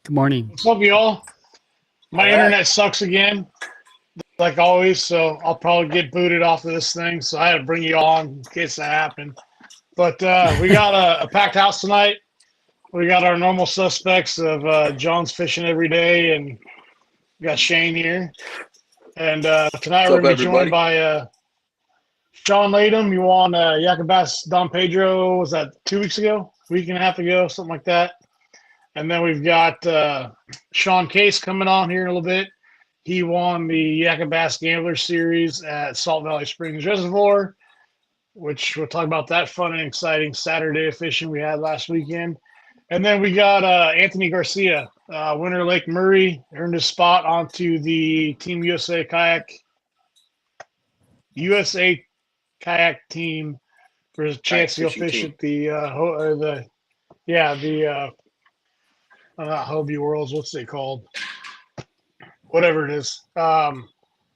Good morning. What's up, y'all? My internet sucks again, like always, so I'll probably get booted off of this thing. So I had to bring you on in case that happened. But we got a packed house tonight. We got our normal suspects of John's fishing every day, and we got Shane here. And tonight we're going to be joined by Shaun Leytem. You won Yak-A-Bass Don Pedro, was that 2 weeks ago? Week and a half ago, something like that. And then we've got Sean Case coming on here in a little bit. He won the Yak-A-Bass Gambler Series at Salt Valley Springs Reservoir, which we'll talk about that fun and exciting Saturday of fishing we had last weekend. And then we got Anthony Garcia, winner Lake Murray, earned his spot onto the Team USA Kayak Team for his chance to go fish at the not Hobie Worlds, what's it called? Whatever it is.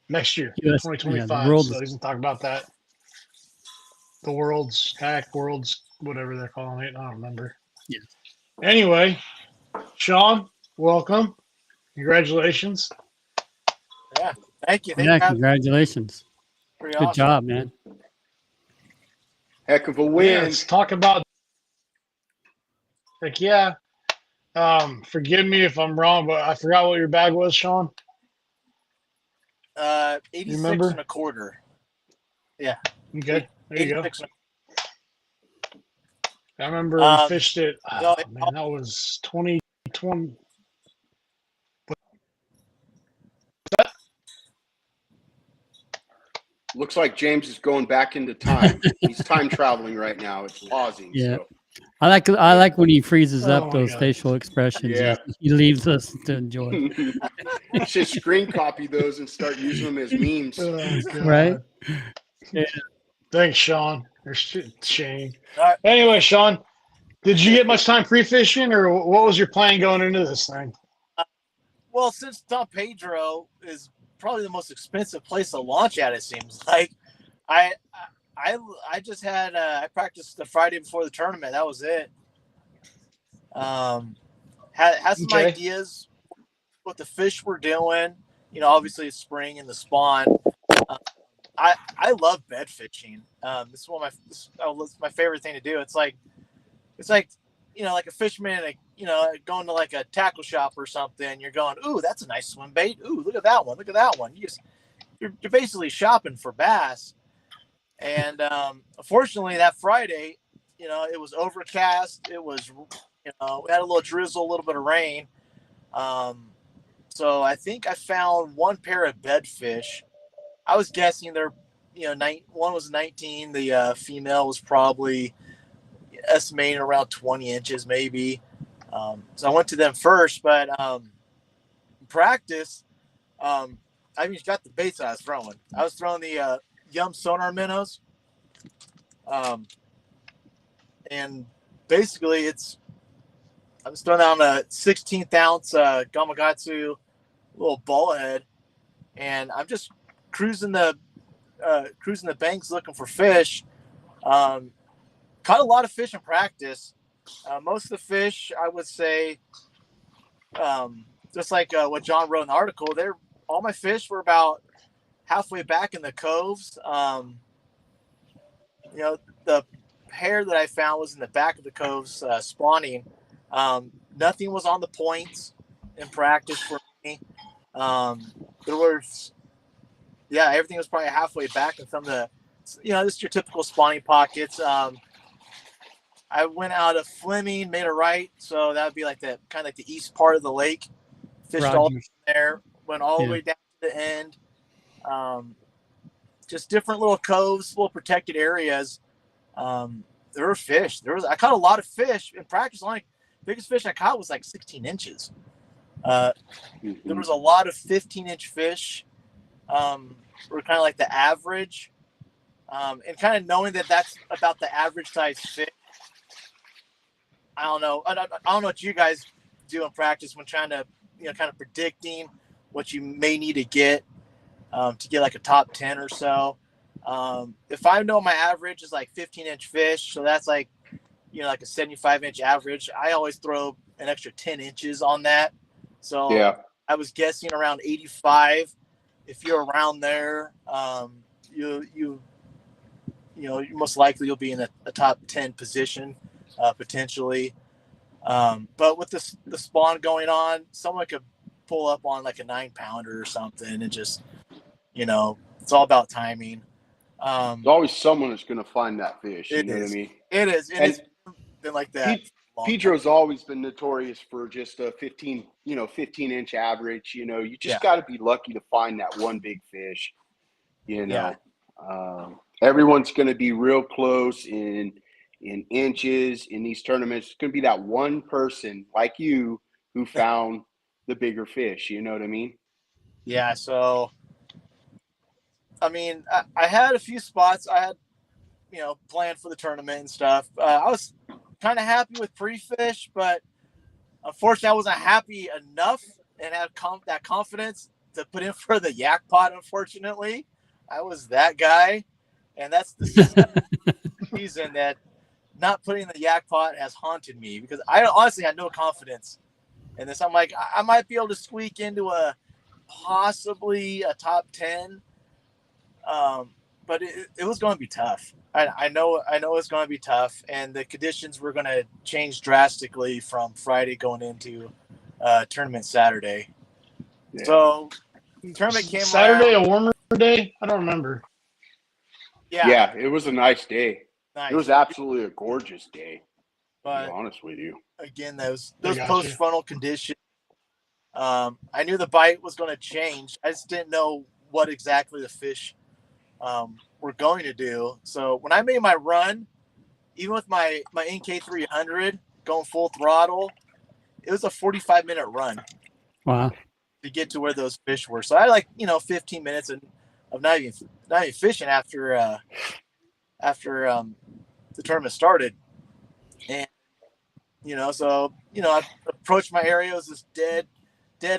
Next year, 2025. So he's going to talk about that. The Worlds, Kayak Worlds, whatever they're calling it. I don't remember. Yeah. Anyway, Shaun, welcome. Congratulations. Yeah, thank you. Congratulations. Pretty Good awesome. job, man. Heck of a win. Yeah, let's talk about. Heck yeah. Forgive me if I'm wrong, but I forgot what your bag was, Shaun. 86 and a quarter. Yeah. Okay. There you go. I remember we fished it. Oh, man, that was 2020. Looks like James is going back into time. He's time traveling right now. It's pausing. Yeah. So. I like when he freezes up those God. facial expressions. Yeah. He leaves us to enjoy. You should screen copy those and start using them as memes. Right? Yeah. Thanks, Shaun. Or Shane. Right. Anyway, Shaun, did you get much time free fishing, or what was your plan going into this thing? Well, since Don Pedro is probably the most expensive place to launch at, it seems like I just had I practiced the Friday before the tournament. That was it. Had some ideas what the fish were doing. You know, obviously it's spring and the spawn. I love bed fishing. This is my favorite thing to do. It's like you know, like a fisherman, going to like a tackle shop or something. You're going, ooh, that's a nice swim bait. Ooh, look at that one. Look at that one. You're basically shopping for bass. And unfortunately, that Friday, you know, it was overcast. It was, we had a little drizzle, a little bit of rain. So I think I found one pair of bedfish. I was guessing they're, one was 19. The female was probably estimating around 20 inches, maybe. So I went to them first, but in practice, I even got the baits I was throwing. I was throwing the Yum sonar minnows. And basically I was throwing down a 16th ounce Gamakatsu little ball head, and I'm just cruising the banks looking for fish. Caught a lot of fish in practice. Most of the fish, I would say, just like what John wrote in the article, all my fish were about halfway back in the coves. The pair that I found was in the back of the coves spawning. Nothing was on the points in practice for me. There was, everything was probably halfway back in some of the, just your typical spawning pockets. I went out of Fleming, made a right, so that would be like the kind of like the east part of the lake. Fished all there, went all the way down to the end. Just different little coves, little protected areas. There were fish. I caught a lot of fish in practice. Only biggest fish I caught was like 16 inches. There was a lot of 15-inch fish. Were kind of like the average, and kind of knowing that that's about the average size fish. I don't know. I don't know what you guys do in practice when trying to, kind of predicting what you may need to get like a top 10 or so. If I know my average is like 15-inch fish, so that's like, like a 75-inch average, I always throw an extra 10 inches on that. So I was guessing around 85. If you're around there, you most likely you'll be in a top 10 position, potentially. But with the spawn going on, someone could pull up on like a 9-pounder or something, and just, it's all about timing. There's always someone that's going to find that fish. You know what I mean? It is. It's been like that. Pedro's always been notorious for just a 15-inch average. You just got to be lucky to find that one big fish. Everyone's going to be real close in inches in these tournaments. It's going to be that one person like you who found the bigger fish. You know what I mean? Yeah. So, I mean, I had a few spots I had, planned for the tournament and stuff. I was kind of happy with pre-fish, but unfortunately I wasn't happy enough and had that confidence to put in for the yak pot. Unfortunately, I was that guy, and that's the reason that not putting the yak pot has haunted me, because I honestly had no confidence in this. I'm like, I might be able to squeak into possibly a top 10. But it was going to be tough. I know it's going to be tough, and the conditions were going to change drastically from Friday going into tournament Saturday. Yeah. So tournament came Saturday, a warmer day. I don't remember. Yeah, it was a nice day. Nice. It was absolutely a gorgeous day. But to be honest with you, again, those post frontal conditions. I knew the bite was going to change. I just didn't know what exactly the fish we're going to do. So when I made my run, even with my NK 300 going full throttle, it was a 45-minute run. Wow. To get to where those fish were. So I had 15 minutes of not even fishing after the tournament started. And I approached my area. It was just dead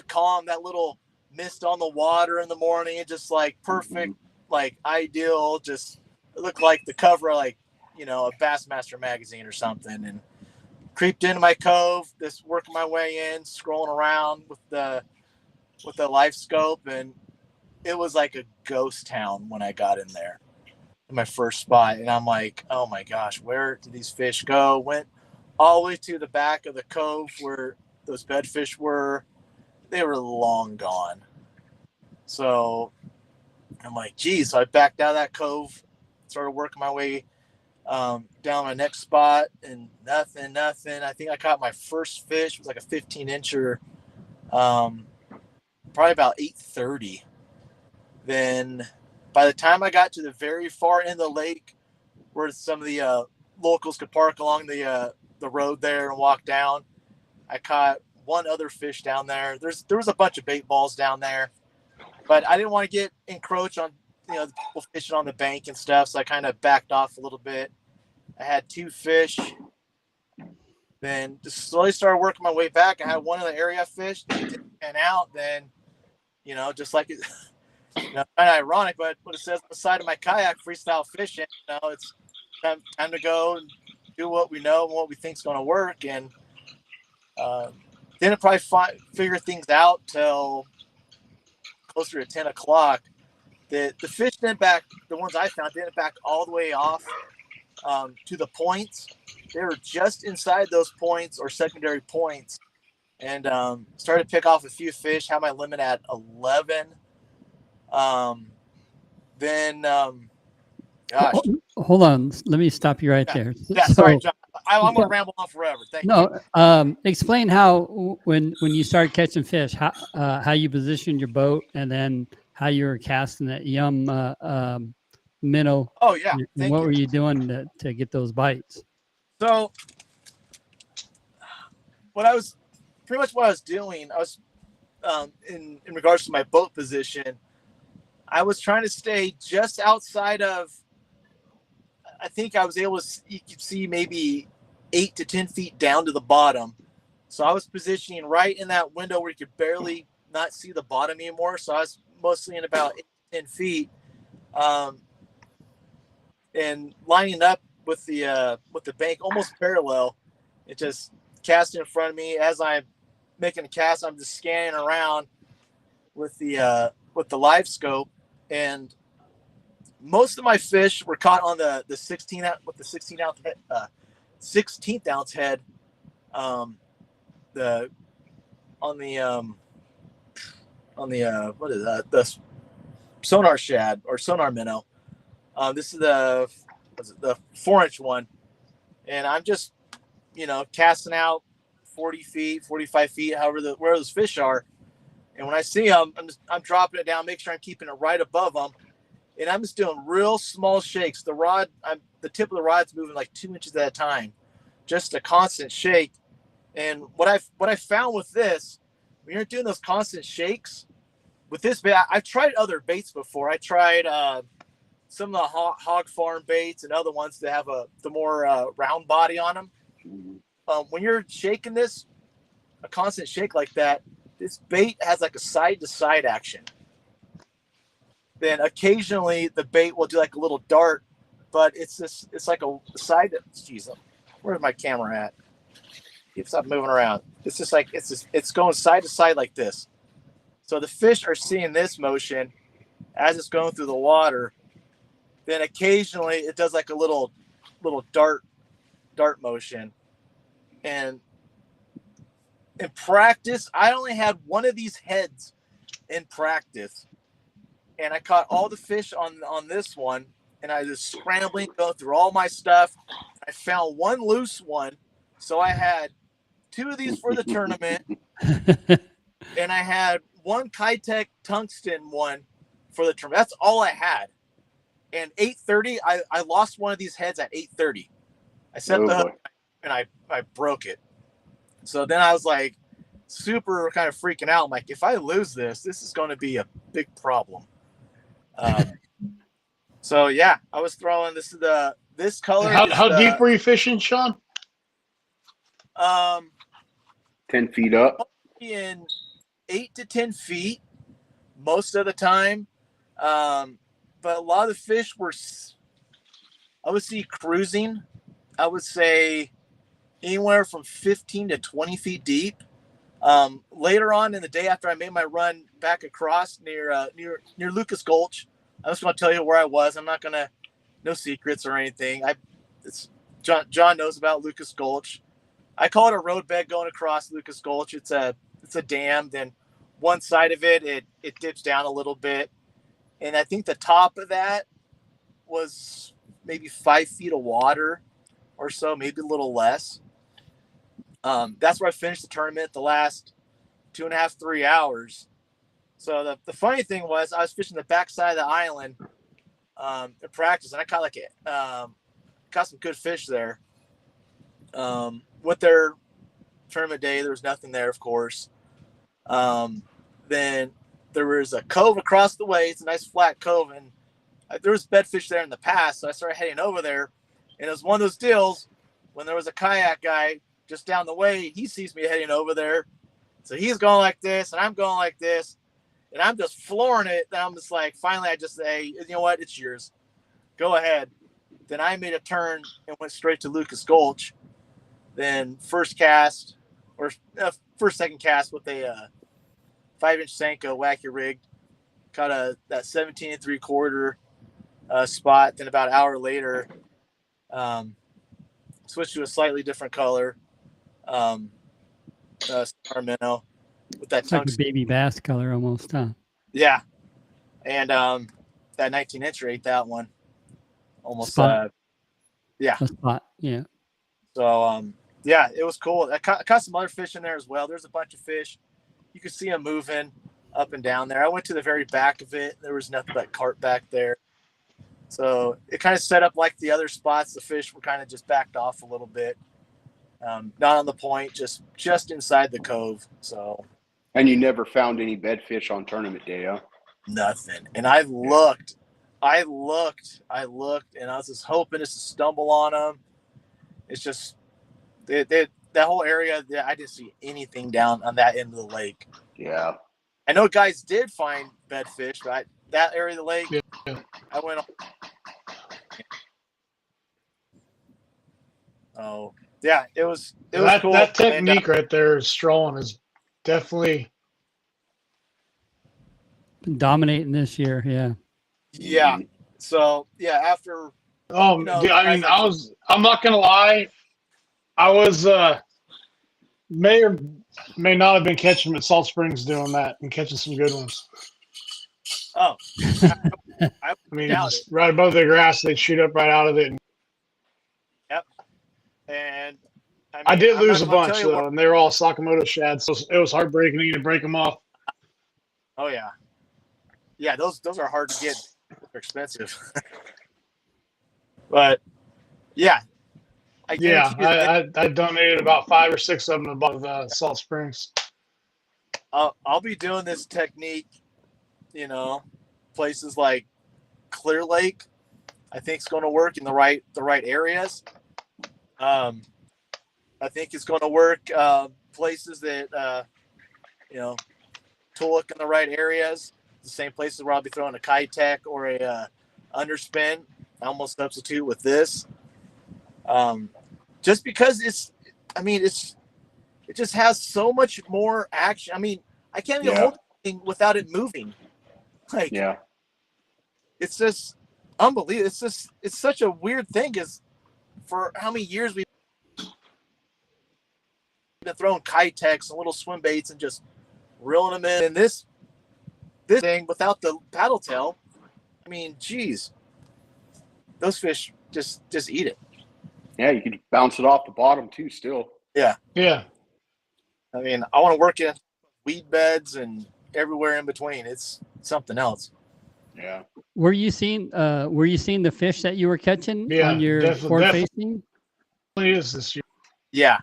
calm, that little mist on the water in the morning, it just like perfect, like ideal, just it looked like the cover of like, a Bassmaster magazine or something, and creeped into my cove, just working my way in, scrolling around with the life scope, and it was like a ghost town when I got in there, in my first spot. And I'm like, oh my gosh, where did these fish go? Went all the way to the back of the cove where those bedfish were. They were long gone. So I'm like, geez. So I backed out of that cove, started working my way down my next spot, and nothing. I think I caught my first fish. It was like a 15-incher, probably about 8:30. Then by the time I got to the very far end of the lake, where some of the locals could park along the road there and walk down, I caught one other fish down there. There was a bunch of bait balls down there, but I didn't want to encroach on the people fishing on the bank and stuff, so I kind of backed off a little bit. I had 2 fish, then just slowly started working my way back. I had one in the area I fished, didn't pan out. Then just like it, kind of ironic, but what it says on the side of my kayak, freestyle fishing, it's time to go and do what we know and what we think's going to work, and didn't probably figure things out till closer to 10 o'clock. The fish didn't back, the ones I found didn't back all the way off to the points. They were just inside those points or secondary points, and started to pick off a few fish. Had my limit at 11. Gosh. Hold on. Let me stop you right there. Yeah, sorry, John. I'm going to ramble on forever. Thank you. Explain how when you started catching fish, how you positioned your boat, and then how you were casting that minnow. Oh yeah. And what were you doing to get those bites? So what I was doing, I was in regards to my boat position, I was trying to stay just outside of, I think I was able to, you could see maybe 8 to 10 feet down to the bottom. So I was positioning right in that window where you could barely not see the bottom anymore. So I was mostly in about 8 to 10 feet, and lining up with the bank almost parallel. It just cast in front of me. As I'm making a cast, I'm just scanning around with the live scope, and most of my fish were caught on the 16 ounce with the 16th ounce head. What is that? The sonar shad or sonar minnow. This is the 4-inch one, and I'm just casting out 40 feet, 45 feet, where those fish are. And when I see them, I'm dropping it down, make sure I'm keeping it right above them. And I'm just doing real small shakes. The tip of the rod's moving like 2 inches at a time, just a constant shake. And what I found with this, when you're doing those constant shakes with this bait, I've tried other baits before. I tried some of the hog farm baits and other ones that have the more round body on them. When you're shaking this, a constant shake like that, this bait has like a side to side action. Then occasionally the bait will do like a little dart, but it's like a side. Geez, where's my camera at? Stop moving around. It's just like it's going side to side like this. So the fish are seeing this motion as it's going through the water. Then occasionally it does like a little dart motion. And in practice, I only had one of these heads in practice. And I caught all the fish on this one, and I was scrambling, going through all my stuff. I found one loose one, so I had 2 of these for the tournament, and I had one Kitech tungsten one for the tournament. That's all I had. And 8:30, I lost one of these heads at 8:30. I set the hook, and I broke it. So then I was like super kind of freaking out. I'm like, if I lose this is going to be a big problem. So yeah, I was throwing this color. How deep were you fishing, Shaun? 10 feet up. In 8 to 10 feet most of the time. But a lot of the fish were, I would see cruising. I would say anywhere from 15 to 20 feet deep. Later on in the day, after I made my run back across near Lucas Gulch, I'm just going to tell you where I was. I'm not going to, no secrets or anything. John knows about Lucas Gulch. I call it a roadbed going across Lucas Gulch. It's a dam. Then one side of it dips down a little bit. And I think the top of that was maybe 5 feet of water or so, maybe a little less. That's where I finished the tournament the last 2.5, 3 hours. So the funny thing was I was fishing the backside of the island in practice, and I caught caught some good fish there. With their tournament day, there was nothing there, of course. Then there was a cove across the way. It's a nice flat cove, and there was bedfish there in the past. So I started heading over there, and it was one of those deals when there was a kayak guy just down the way. He sees me heading over there, so he's going like this, and I'm going like this, and I'm just flooring it. And I'm just like, finally, I just say, you know what, it's yours. Go ahead. Then I made a turn and went straight to Lucas Gulch. Then first cast or second cast with a 5-inch Senko wacky rig, caught that 17 3/4 spot. Then about an hour later, switched to a slightly different color, star minnow with that It's like a tungsten. baby bass color almost, huh? Yeah, and that 19-incher ate that one almost. Spot. Yeah. A spot. Yeah. So yeah, it was cool. I caught some other fish in there as well. There's a bunch of fish. You could see them moving up and down there. I went to the very back of it. There was nothing but carp back there. So it kind of set up like the other spots. The fish were kind of just backed off a little bit. Not on the point, just inside the cove. So. And you never found any bedfish on tournament day, huh? Nothing. And I looked, and I was just hoping to stumble on them. It's just that whole area. I didn't see anything down on that end of the lake. Yeah. I know guys did find bedfish, but that area of the lake, yeah. I went. Oh yeah, it was cool. That technique right there, strolling, is definitely Been dominating this year. Yeah. Yeah. So yeah, after. Oh, you know, I mean, I'm not gonna lie, I was may or may not have been catching them at Salt Springs doing that and catching some good ones. Oh, I mean, doubt just right above the grass, they'd shoot up right out of it. Yep. And I did lose a bunch though, and they were all Sakamoto shad, so it was heartbreaking to break them off. Oh yeah, yeah. Those are hard to get. They're expensive. But yeah, I donated about 5 or 6 of them above Salt Springs. I'll be doing this technique, places like Clear Lake. I think it's going to work in the right areas. I think it's going to work places that Tulloch in the right areas. The same places where I'll be throwing a Kitech or a underspin. I almost substitute with this. Just because it just has so much more action. I mean, I can't even hold anything without it moving. It's just unbelievable. It's such a weird thing. Is for how many years we've been throwing Kitechs and little swim baits and just reeling them in. And this thing without the paddle tail, I mean, geez, those fish just eat it. Yeah, you could bounce it off the bottom too still. Yeah. I mean, I want to work in weed beds and everywhere in between. It's something else. Yeah. Were you seeing the fish that you were catching on your forward facing? Definitely is this year. Yeah.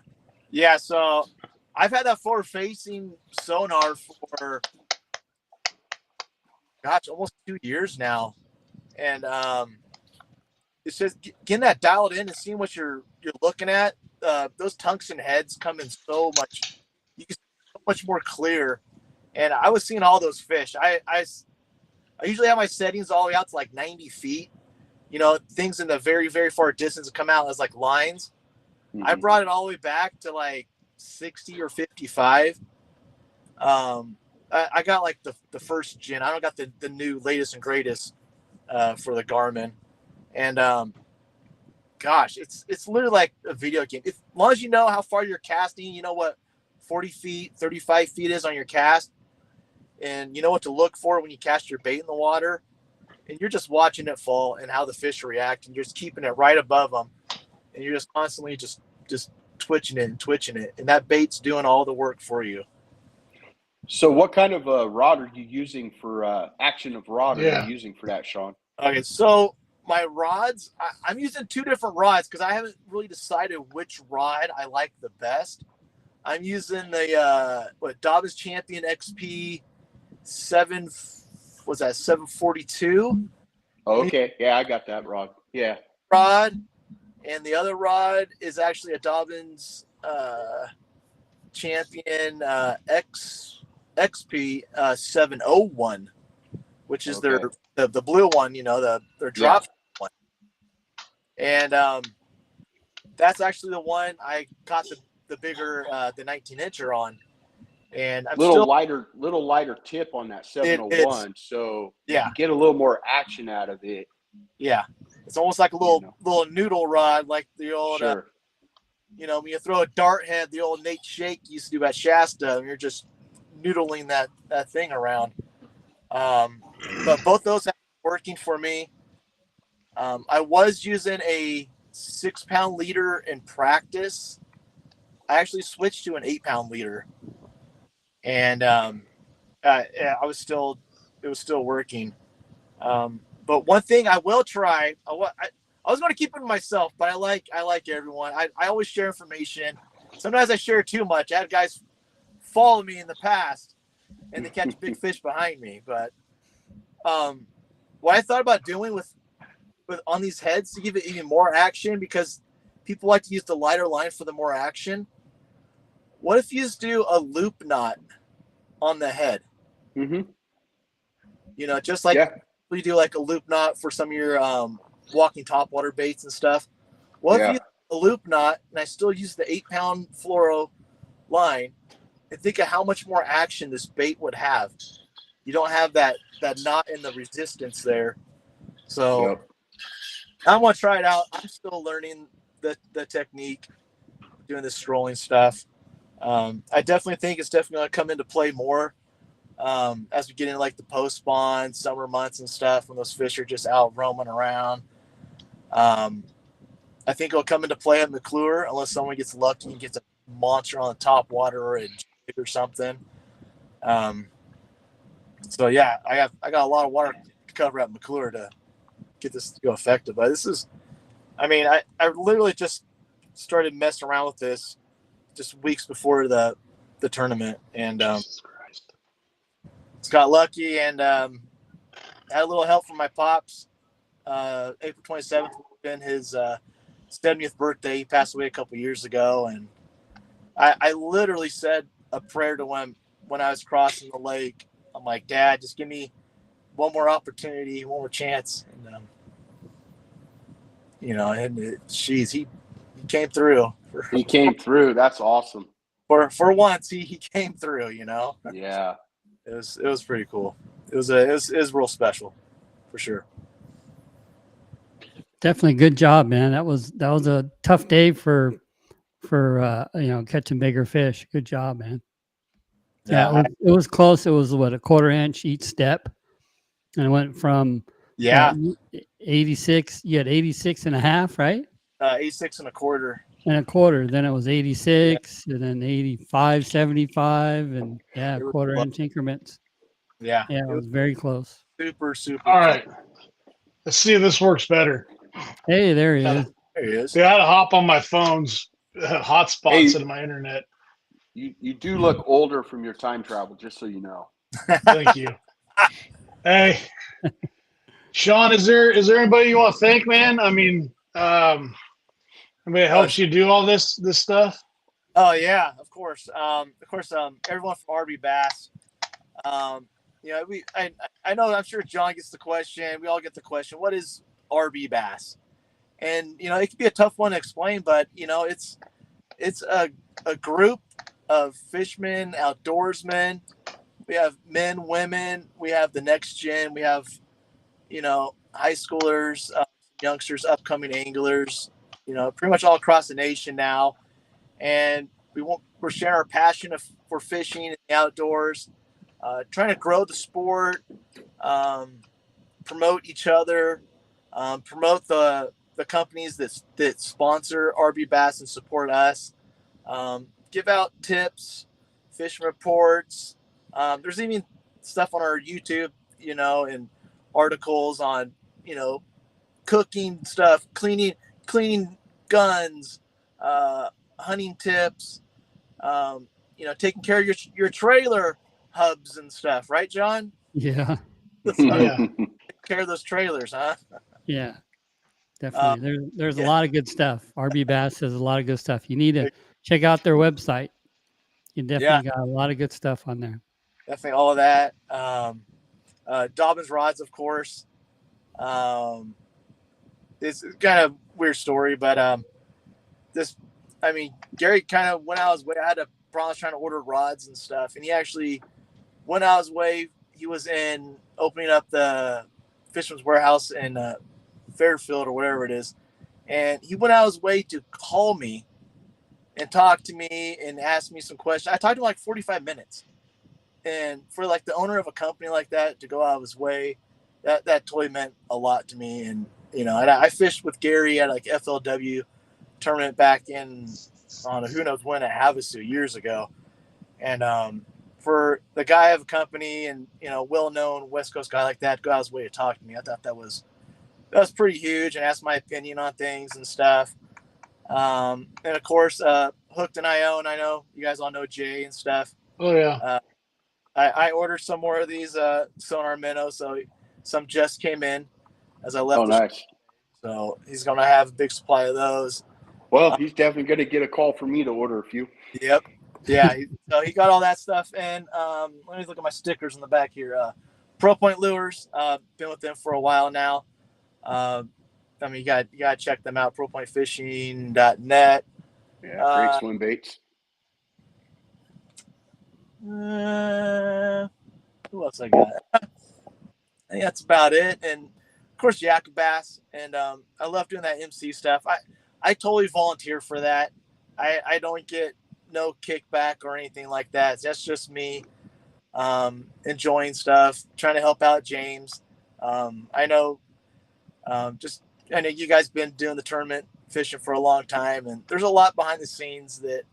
Yeah. So I've had that forward facing sonar for almost 2 years now. And it's just getting that dialed in and seeing what you're looking at. Those tungsten heads come in so much, you can see so much more clear. And I was seeing all those fish. I usually have my settings all the way out to like 90 feet. Things in the very, very far distance come out as like lines. Mm-hmm. I brought it all the way back to like 60 or 55. I got like the first gen. I don't got the new latest and greatest for the Garmin. And it's literally like a video game. As long as you know how far you're casting, you know what 40 feet, 35 feet is on your cast, and you know what to look for when you cast your bait in the water, and you're just watching it fall and how the fish react, and you're just keeping it right above them, and you're just constantly just twitching it, and that bait's doing all the work for you. So what kind of rod are you using for action of rod are you using for that, Shaun? Okay, so my rods, I'm using 2 different rods because I haven't really decided which rod I like the best. I'm using the Dobbins Champion XP 742. Oh, okay, yeah, I got that rod. Yeah, rod, and the other rod is actually a Dobbins Champion XP 701, which is their the blue one, their drop one. And that's actually the one I caught the bigger the 19-incher on. And I'm little still lighter tip on that It 701, so Yeah. you get a little more action out of it. Yeah, it's almost like a little noodle rod, like the old Sure. when you throw a dart head, the old Nate Shake used to do at Shasta, and you're just noodling that thing around. But both those have been working for me. I was using a 6-pound leader in practice. I actually switched to an 8-pound leader, and it was still working. But one thing I will try, I was going to keep it to myself, but I like everyone. I always share information. Sometimes I share too much. I had guys follow me in the past, and they catch big fish behind me. But what I thought about doing with on these heads to give it even more action, because people like to use the lighter line for the more action. What if you just do a loop knot on the head? Mm-hmm. Just like we do like a loop knot for some of your walking topwater baits and stuff. What if you use a loop knot and I still use the 8-pound fluoro line, and think of how much more action this bait would have. You don't have that knot in the resistance there. So I'm going to try it out. I'm still learning the technique, doing this scrolling stuff. I definitely think it's definitely going to come into play more as we get into like the post spawn summer months and stuff, when those fish are just out roaming around. I think it'll come into play at McClure unless someone gets lucky and gets a monster on the top water or a jig or something. So yeah, I got a lot of water to cover at McClure to get this to go effective. But this is, I literally just started messing around with this just weeks before the tournament, and just got lucky and had a little help from my pops. April 27th been his 70th birthday. He passed away a couple years ago, and I literally said a prayer to him when I was crossing the lake. I'm like, Dad, just give me one more opportunity, one more chance. And he came through. He came through. That's awesome. For once, he came through. Yeah. It was pretty cool. It was real special, for sure. Definitely good job, man. That was a tough day for catching bigger fish. Good job, man. Yeah, it was close. It was what, a 1/4 inch each step, and it went from 86. You had 86 and a half, right? 86 and a quarter. And a quarter. Then it was 86, and then 85, 75, and 1/4 inch increments. Yeah, it was very close. Super. All right, let's see if this works better. Hey, there he is. There he is. Yeah, I had to hop on my phone's hotspot instead of my internet. You do look older from your time travel, just so you know. Thank you. Hey, Shaun, is there anybody you want to thank, man? Anybody helps you do all this stuff? Oh yeah, of course. Everyone from RB Bass. I know, I'm sure John gets the question. We all get the question. What is RB Bass? And it can be a tough one to explain, but it's a group of fishermen, outdoorsmen. We have men, women. We have the next gen. We have high schoolers, youngsters, upcoming anglers. Pretty much all across the nation now, and we're sharing our passion for fishing and the outdoors, trying to grow the sport, promote each other, promote the companies that sponsor RB Bass and support us, give out tips, fishing reports. There's even stuff on our YouTube, and articles on, cooking stuff, cleaning guns, hunting tips, taking care of your trailer hubs and stuff, right, John? Yeah. Yeah. Take care of those trailers, huh? Yeah, definitely. There's a lot of good stuff. RB Bass has a lot of good stuff. You need to check out their website. You definitely got a lot of good stuff on there. Definitely all of that. Dobbins rods, of course. it's kind of weird story, but Gary kind of went out his way. I had a problem trying to order rods and stuff, and he actually went out his way. He was in opening up the Fisherman's Warehouse in Fairfield or whatever it is, and he went out his way to call me and talk to me and ask me some questions. I talked to him like 45 minutes, and for like the owner of a company like that to go out of his way, that totally meant a lot to me. And and I fished with Gary at like FLW tournament back in on who knows when at Havasu years ago, and for the guy of a company and well-known West Coast guy like that to go out his way to talk to me, I thought that was pretty huge, and ask my opinion on things and stuff. And of course, Hooked and I know you guys all know Jay and stuff. Oh yeah. I ordered some more of these sonar minnows, so some just came in as I left. Oh, nice. So he's gonna have a big supply of those. Well, he's definitely going to get a call from me to order a few. Yep. Yeah. So he got all that stuff. And let me look at my stickers in the back here. Pro Point Lures. Been with them for a while now. You got to check them out. ProPointFishing.net. Yeah, great swim baits. Who else I got? I think that's about it. And of course, Yak-A-Bass. And I love doing that MC stuff. I totally volunteer for that. I don't get no kickback or anything like that. That's just me enjoying stuff, trying to help out James. I know you guys been doing the tournament fishing for a long time, and there's a lot behind the scenes that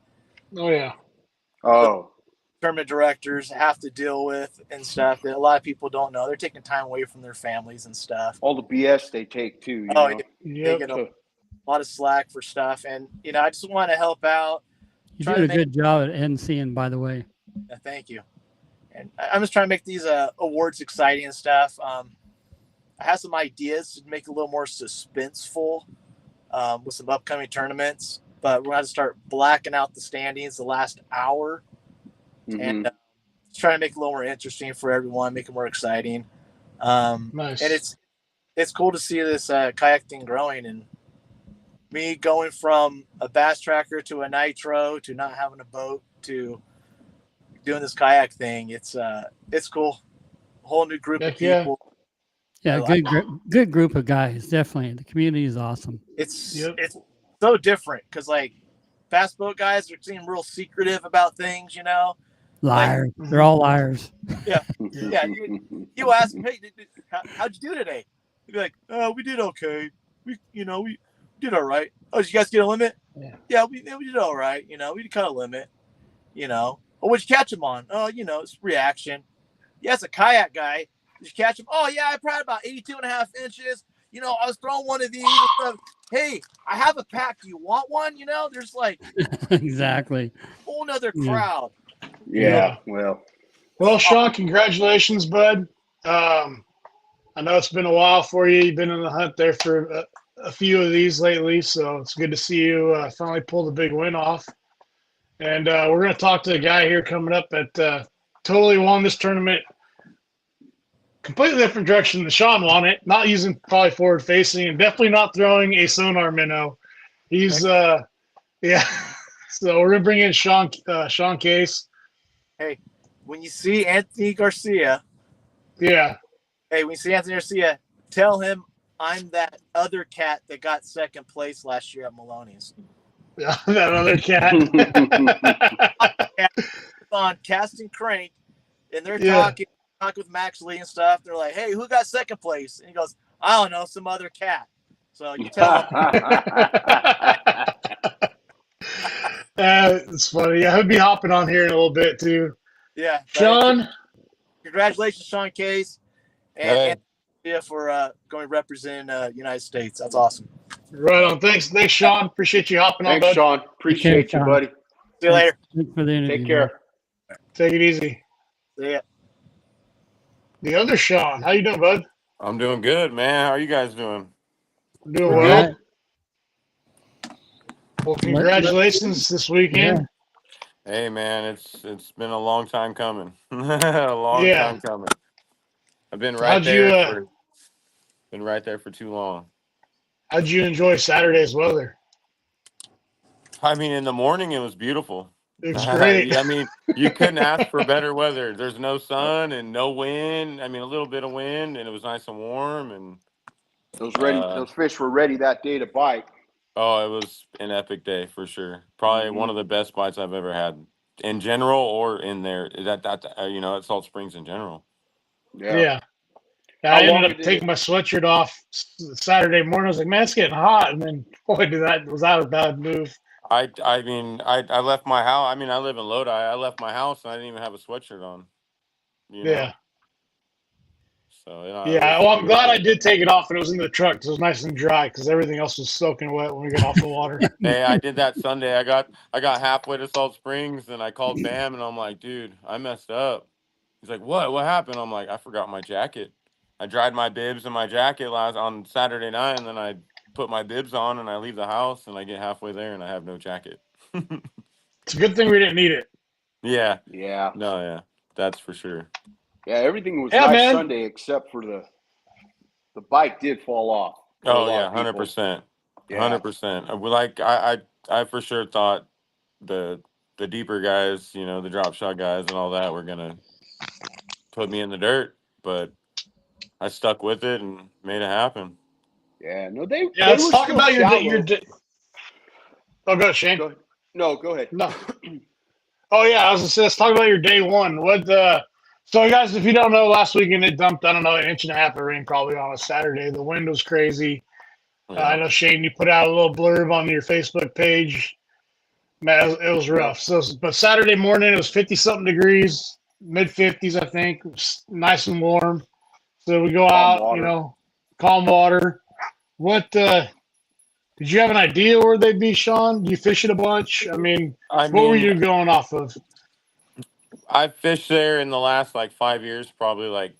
tournament directors have to deal with and stuff that a lot of people don't know. They're taking time away from their families and stuff. All the BS they take too. They get a lot of slack for stuff, and I just want to help out. You did a good job at NCing, by the way. Thank you. And I'm just trying to make these awards exciting and stuff. I have some ideas to make it a little more suspenseful with some upcoming tournaments, but we're going to start blacking out the standings the last hour and try to make it a little more interesting for everyone, make it more exciting. Nice. And it's cool to see this kayak thing growing, and me going from a bass tracker to a nitro to not having a boat to doing this kayak thing. It's cool. A whole new group of people. Yeah, good group of guys. Definitely, the community is awesome. It's so different because like bass boat guys are seem real secretive about things. Liars. They're all liars. Yeah. You ask them, hey, how'd you do today? They'd be like, oh, we did okay. We did all right. Oh, did you guys get a limit? Yeah, we did all right. We cut a limit. Oh, what'd you catch them on? Oh, it's reaction. Yeah, it's a kayak guy. Did you catch him? Oh, yeah, I probably about 82.5 inches. I was throwing one of these. Hey, I have a pack. Do you want one? There's like exactly a whole nother crowd. Yeah. Well, Shaun, congratulations, bud. I know it's been a while for you. You've been in the hunt there for a few of these lately, so it's good to see you finally pull the big win off. And we're going to talk to a guy here coming up that totally won this tournament. Completely different direction than Shaun won it. Not using probably forward facing and definitely not throwing a sonar minnow. He's So we're gonna bring in Shaun Case. Hey, when you see Anthony Garcia, tell him I'm that other cat that got second place last year at Maloney's. Yeah, that other cat. On Casting Crank, and they're talking with Max Lee and stuff. They're like, hey, who got second place? And he goes, I don't know, some other cat. So you tell him. It's funny. Yeah, he'll be hopping on here in a little bit too. Yeah. Shaun. Congratulations, Shaun Case. And for going representing United States. That's awesome. Right on. Thanks, Shaun. Appreciate you hopping on, bud. Shaun. Appreciate you, buddy. See you later. Thanks for the interview. Take care. Take it easy. See ya. The other Shaun. How you doing, bud? I'm doing good, man. How are you guys doing? I'm doing well. Well, congratulations this weekend. Hey, man, it's been a long time coming. A long time coming. I've been right there. Been right there for too long. How'd you enjoy Saturday's weather? I mean, in the morning it was beautiful. It was great. I mean, you couldn't ask for better weather. There's no sun and no wind. I mean, a little bit of wind, and it was nice and warm. And those fish were ready that day to bite. oh, it was an epic day for sure. Probably one of the best bites I've ever had in general, or in there at Salt Springs in general. Yeah. I ended up taking my sweatshirt off Saturday morning. I was like, man, it's getting hot. And then, boy, was that a bad move. I mean, I left my house. I mean, I live in Lodi. I left my house and I didn't even have a sweatshirt on. You know? Yeah. So, well, I'm glad I did take it off and it was in the truck because it was nice and dry because everything else was soaking wet when we got off the water. Hey, I did that Sunday. I got halfway to Salt Springs and I called Bam and I'm like, dude, I messed up. He's like, what? What happened? I'm like, I forgot my jacket. I dried my bibs and my jacket on Saturday night, and then I put my bibs on and I leave the house and I get halfway there and I have no jacket. It's a good thing we didn't need it. Yeah. Yeah. No, yeah. That's for sure. Yeah, everything was nice Sunday except for the bike did fall off. Oh yeah, 100%. 100%. I for sure thought the deeper guys, the drop shot guys and all that were gonna put me in the dirt, but I stuck with it and made it happen. Yeah, no, they. Yeah, let's talk about your day. Oh, go ahead, Shane. Go ahead. No, go ahead. No. Oh yeah, I was gonna say, let's talk about your day one. So guys, if you don't know, last weekend it dumped, I don't know, 1.5 inches of rain probably on a Saturday. The wind was crazy. Yeah. I know, Shane, you put out a little blurb on your Facebook page. Man, it was rough. But Saturday morning it was 50-something degrees, mid-50s, I think. It was nice and warm. So we go out, calm water. What did you have an idea where they'd be, Shaun? Do you fish it a bunch? I mean, what were you going off of? I fished there in the last 5 years, probably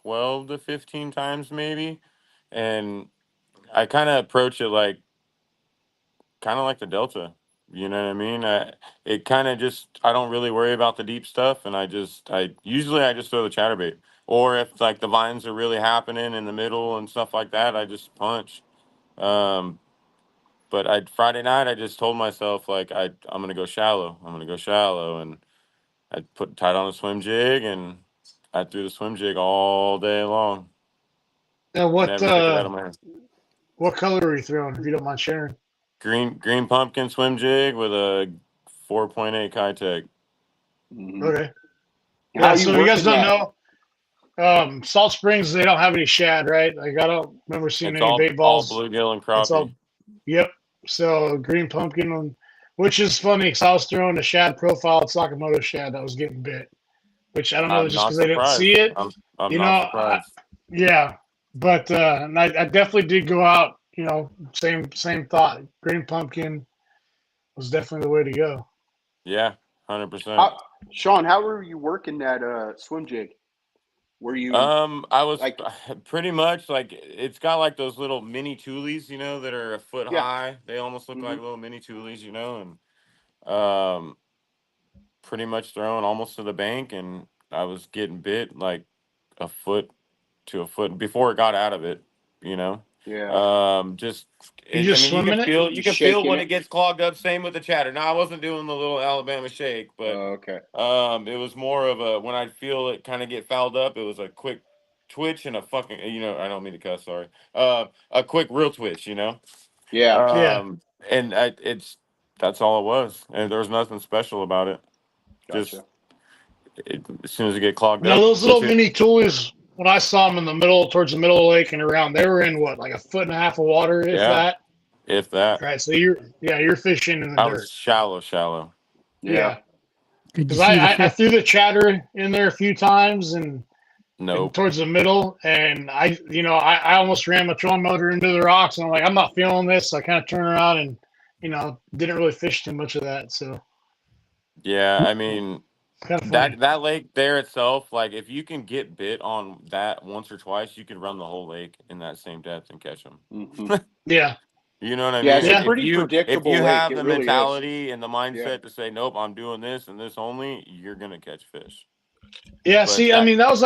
12 to 15 times maybe. And I kind of approach it like the Delta. You know what I mean? It kind of I don't really worry about the deep stuff. And I usually throw the chatterbait. Or if the vines are really happening in the middle and stuff like that, I just punch. But Friday night I just told myself I'm gonna go shallow. I'm gonna go shallow, and I tied on a swim jig and I threw the swim jig all day long. Now what color are you throwing, if you don't mind sharing? Green pumpkin swim jig with a 4.8 Kitech. Mm-hmm. Okay. Yeah, so you guys don't know, Salt Springs, they don't have any shad, right? I don't remember seeing any bait balls. All bluegill and crappie. Yep. So green pumpkin, which is funny because I was throwing a shad profile at Sakamoto shad that was getting bit, which I don't know, just because they didn't see it. I'm not surprised. Yeah, but and I definitely did go out. Same thought. Green pumpkin was definitely the way to go. Yeah, 100%. Shaun, how were you working that swim jig? Were you? I was pretty much it's got those little mini toolies, that are a foot high. They almost look like little mini toolies, and pretty much throwing almost to the bank, and I was getting bit a foot to a foot before it got out of it, Yeah. You can feel when it gets clogged up. Same with the chatter. Now I wasn't doing the little Alabama shake, but okay. It was more of when I feel it kind of get fouled up. It was a quick twitch and a fucking, I don't mean to cuss, sorry. A quick real twitch, Yeah. And that's all it was, and there was nothing special about it. Gotcha. As soon as it get clogged up. Now those little mini toolies, when I saw them towards the middle of the lake and around, they were in what, 1.5 foot of water, if that. Right. So you're fishing in the dirt. I was shallow. Yeah. Because I threw the chatter in there a few times and towards the middle, and I almost ran my trolling motor into the rocks, and I'm like, I'm not feeling this. So I kind of turned around and didn't really fish too much of that. So yeah, I mean. That lake there itself, if you can get bit on that once or twice, you can run the whole lake in that same depth and catch them. Mm-hmm. Yeah. You know what I mean? Yeah, it's a pretty predictable if you have lake, the really mentality and the mindset to say, nope, I'm doing this and this only, you're going to catch fish. Yeah, that was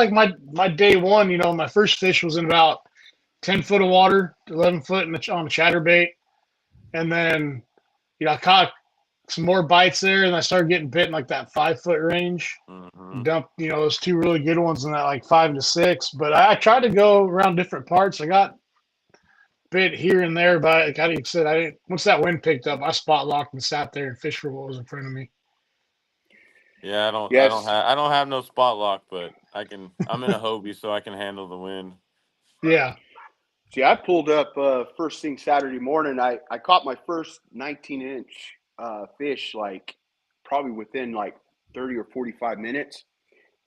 my day one. My first fish was in about 10 foot of water, 11 foot on a chatterbait. And then, I caught some more bites there, and I started getting bit in like that 5 foot range. Mm-hmm. Dumped, those two really good ones in that like 5 to 6. But I tried to go around different parts. I got bit here and there, but like you said, I didn't. Once that wind picked up, I spot locked and sat there and fished for what was in front of me. Yeah, I don't Yes. have no spot lock, but I'm in a Hobie, so I can handle the wind. Yeah. See, I pulled up first thing Saturday morning. I caught my first 19-inch fish, like probably within like 30 or 45 minutes.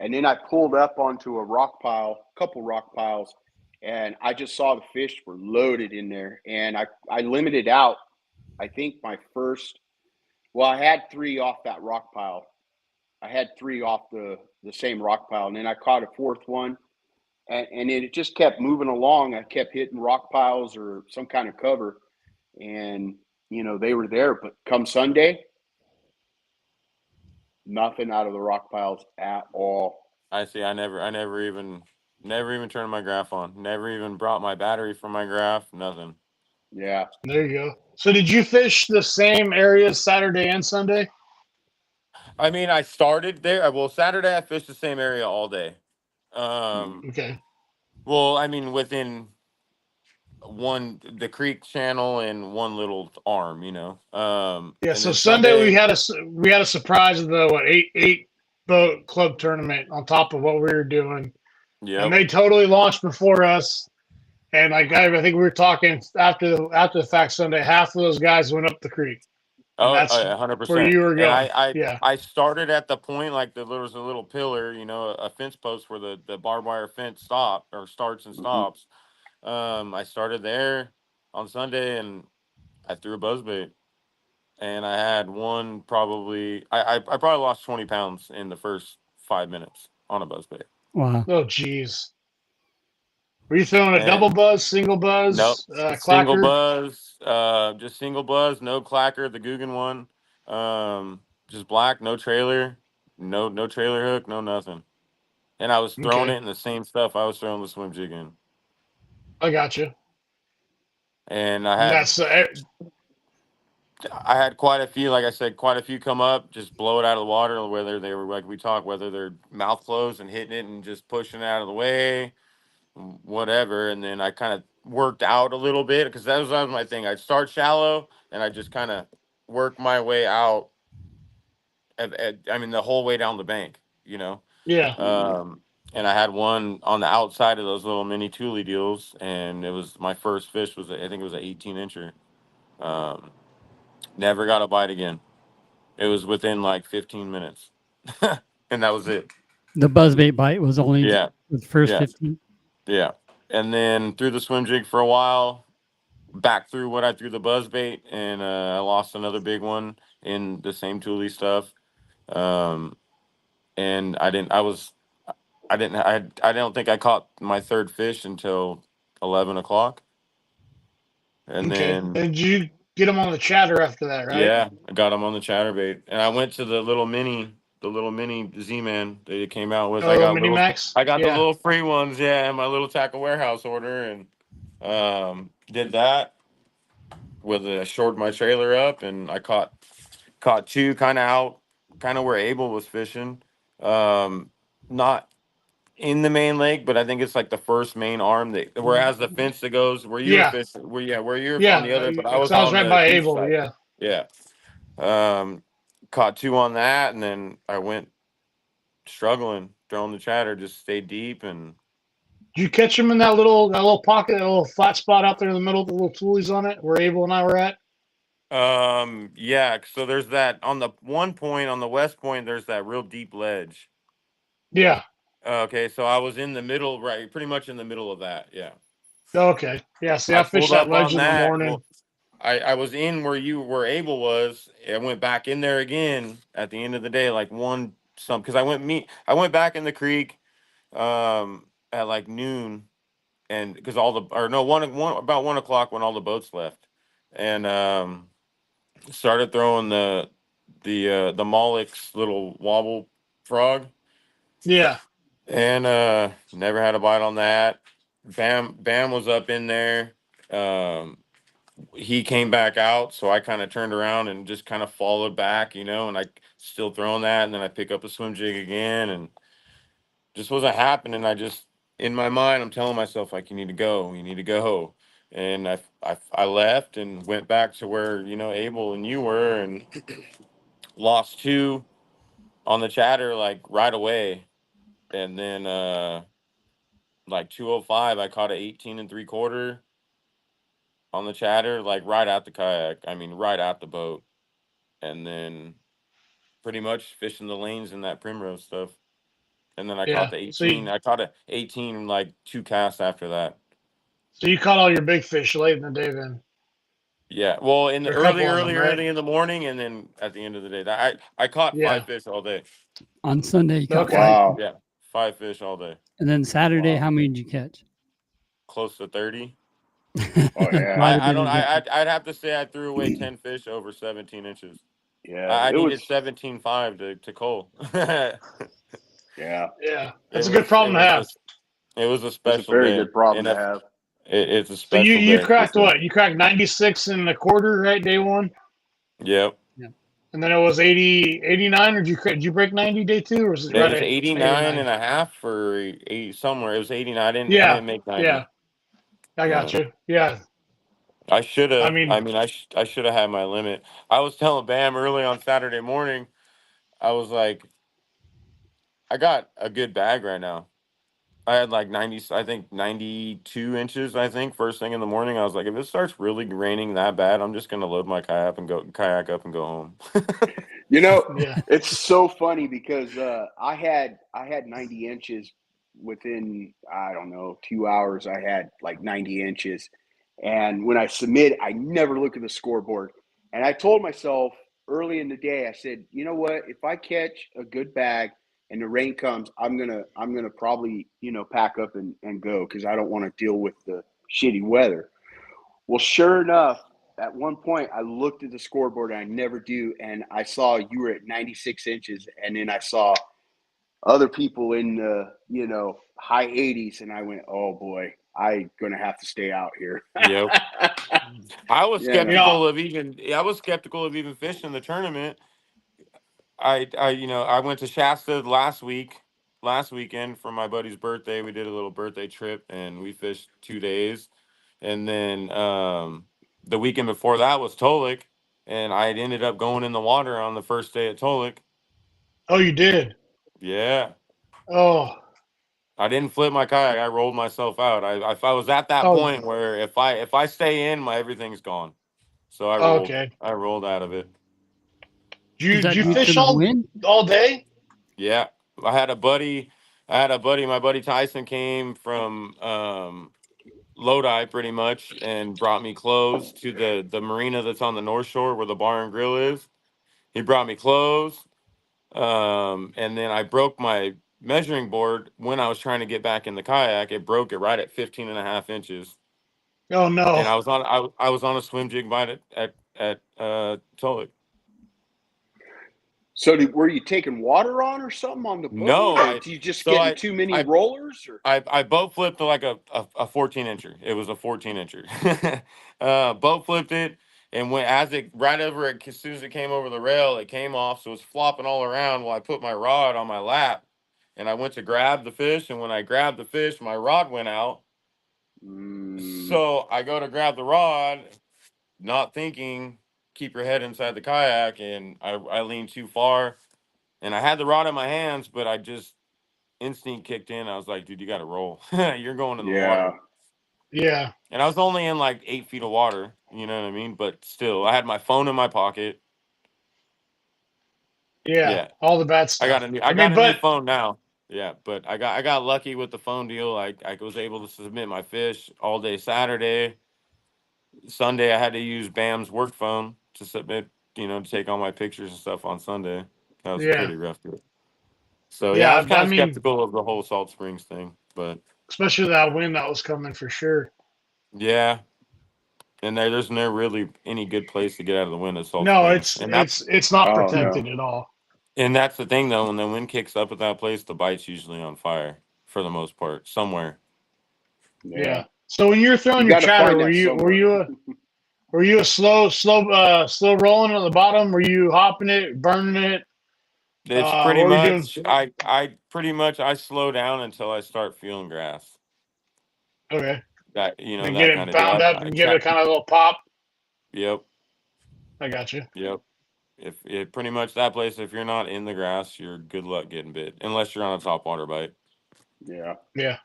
And then I pulled up onto a couple rock piles, and I just saw the fish were loaded in there. And I limited out, I think I had 3 off that rock pile. I had 3 off the same rock pile. And then I caught a 4th one. And it just kept moving along. I kept hitting rock piles or some kind of cover, and they were there. But come Sunday, nothing out of the rock piles at all. I see. I never even turned my graph on. Never even brought my battery from my graph. Nothing. Yeah. There you go. So did you fish the same areas Saturday and Sunday? I mean, I started there. Well, Saturday I fished the same area all day. Okay. Well, I mean, within the creek channel and one little arm, Yeah. And So then Sunday we had a surprise of the eight boat club tournament on top of what we were doing, and Yep. they totally launched before us. And like I think we were talking after the fact Sunday, half of those guys went up the creek. And Oh, that's 100%. where you were And going. Yeah. I started at the point like there was a little pillar, a fence post where the barbed wire fence starts and stops. I started there on Sunday and I threw a buzzbait, and I had one probably. I probably lost 20 pounds in the first 5 minutes on a buzzbait. Wow. Oh, geez. Were you throwing a And double buzz, single nope, buzz, single clacker? buzz, just single buzz, no clacker, the Guggen one, just black, no trailer, no trailer hook, no nothing. And I was throwing Okay. it in the same stuff I was throwing the swim jig in. I got you. And That's I had quite a few, like I said, quite a few come up, just blow it out of the water, whether they were like we talked, whether they're mouth closed and hitting it and just pushing it out of the way, whatever. And then I kind of worked out a little bit because that was my thing. I'd start shallow and I just kind of work my way out. I mean, the whole way down the bank, yeah. And I had one on the outside of those little mini Thule deals, and it was my first fish. I think it was an 18-incher. Never got a bite again. It was within like 15 minutes, and that was it. The buzzbait bite was only the first Yeah. 15. Yeah, and then threw the swim jig for a while. Back through what I threw the buzzbait, and I lost another big one in the same Thule stuff. And I don't think I caught my third fish until 11 o'clock. And Okay. then, And you get them on the chatter after that, right? yeah, I got them on the chatterbait. And I went to the little mini Z-Man that it came out with. Oh, Mini Max? I got the Yeah. little free ones, yeah, and my little tackle warehouse order, and did that with shored my trailer up, and I caught two kind of where Abel was fishing. Not in the main lake, but I think it's like the first main arm that where it has the fence that goes where you were Yeah. fishing, where you're Yeah. on the other, but I Because was I was on right the by east Abel. side. Yeah. Yeah. Caught two on that, and then I went struggling, throwing the chatter, just stayed deep, and Did you catch him in that little pocket, that little flat spot out there in the middle with the little toolies on it, where Abel and I were at? yeah. So there's that on the one point on the west point. There's that real deep ledge. Yeah. Okay, so I was in the middle, right, pretty much in the middle of that. Yeah. Okay. Yeah. See, I I fished pulled that up ledge on in the that. morning. Well, I was in where Abel was. I went back in there again at the end of the day, like because I went back in the creek at like noon, and because about 1 o'clock when all the boats left, and started throwing the Mollick's little wobble frog, Yeah. and never had a bite on that. Bam was up in there. He came back out, so I kind of turned around and just kind of followed back, and I still throwing that, and then I pick up a swim jig again, and just wasn't happening. I just, in my mind, I'm telling myself, like, you need to go, and I left and went back to where Abel and you were, and lost 2 on the chatter like right away, and then like 205, I caught a 18 3/4 on the chatter, like right at the kayak. I mean, right at the boat. And then pretty much fishing the lanes in that primrose stuff. And then I caught Yeah. the So 18. I caught a 18 like 2 casts after that. you caught all your big fish late in the day then, Yeah. Well, in the or a couple of them, right? early in the morning, and then at the end of the day. I caught 5 fish all day. On Sunday, you caught Okay. 5. Wow. Yeah. 5 fish all day. And then Saturday, Wow. how many did you catch? Close to 30. Oh, yeah. I'd have to say I threw away 10 fish over 17 inches. Yeah. I It needed was, 17.5 to Cole. yeah. Yeah. That's a good problem to have. It was a It's a special very day. good problem And to have. it's a So special you day. cracked what? You cracked 96 1/4, right? Day 1? Yep. And then it was 80, 89, or did you break 90 day 2, or was it It right was at 89 and a half or 80 somewhere. It was 89. I Yeah. didn't make 90. Yeah. I got you. Yeah. I should have. I mean, I should have had my limit. I was telling Bam early on Saturday morning. I was like, I got a good bag right now. I had like 90, I think 92 inches. I think first thing in the morning, I was like, if it starts really raining that bad, I'm just gonna load my kayak up and go home. yeah. It's so funny because I had 90 inches within, I don't know, 2 hours. I had like 90 inches, and when I submit, I never look at the scoreboard. And I told myself early in the day, I said, you know what? If I catch a good bag and the rain comes, I'm gonna probably pack up and go because I don't want to deal with the shitty weather. Well, sure enough, at one point I looked at the scoreboard and I never do, and I saw you were at 96 inches, and then I saw other people in the high 80s, and I went, oh boy, I'm gonna have to stay out here. Yep. I was Yeah. skeptical of even fishing the tournament. I went to Shasta last weekend for my buddy's birthday. We did a little birthday trip and we fished 2 days. And then the weekend before that was Tolic, and I had ended up going in the water on the first day at Tolic. Oh, you did? Yeah. Oh. I didn't flip my kayak. I rolled myself out. I was at that point where if I stay in, my everything's gone. So I rolled. Okay. I rolled out of it. Did you due fish to the wind? all day? Yeah. I had a buddy. My buddy Tyson came from Lodi pretty much and brought me clothes to the marina that's on the North Shore where the bar and grill is. He brought me clothes. And then I broke my measuring board when I was trying to get back in the kayak. It broke it right at 15 and a half inches. Oh no. And I was on a swim jig bite at Tolic. So were you taking water on or something on the boat? No, or did you just getting too many rollers? Or? I boat flipped like a 14 incher. It was a 14 incher. Boat flipped it, and when as soon as it came over the rail, it came off, so it was flopping all around. While I put my rod on my lap, and I went to grab the fish, and when I grabbed the fish, my rod went out. So I go to grab the rod, not thinking, keep your head inside the kayak, and I leaned too far, and I had the rod in my hands, but I just instinct kicked in. I was like, dude, you got to roll. You're going in the water. Yeah. And I was only in like 8 feet of water. You know what I mean? But still, I had my phone in my pocket. Yeah. All the bad stuff. I got a new phone now. Yeah, but I got lucky with the phone deal. I was able to submit my fish all day Saturday. Sunday, I had to use Bam's work phone to submit, to take all my pictures and stuff on Sunday. That was pretty rough. So I was kind of skeptical of the whole Salt Springs thing, but especially that wind that was coming for sure. Yeah, and there's no really any good place to get out of the wind at Salt Springs. It's not protected at all. And that's the thing, though. When the wind kicks up at that place, the bite's usually on fire for the most part, somewhere. Yeah. So when you're throwing You your gotta chatter, find were that you a slow rolling on the bottom? Were you hopping it, burning it? It's What pretty were you doing? much I slow down until I start feeling grass. Okay. That Then get that it kind of deal. bound up and give it kind of a little pop. Yep. I got you. Yep. If it pretty much that place, if you're not in the grass, you're good luck getting bit, unless you're on a topwater bite. Yeah. Yeah.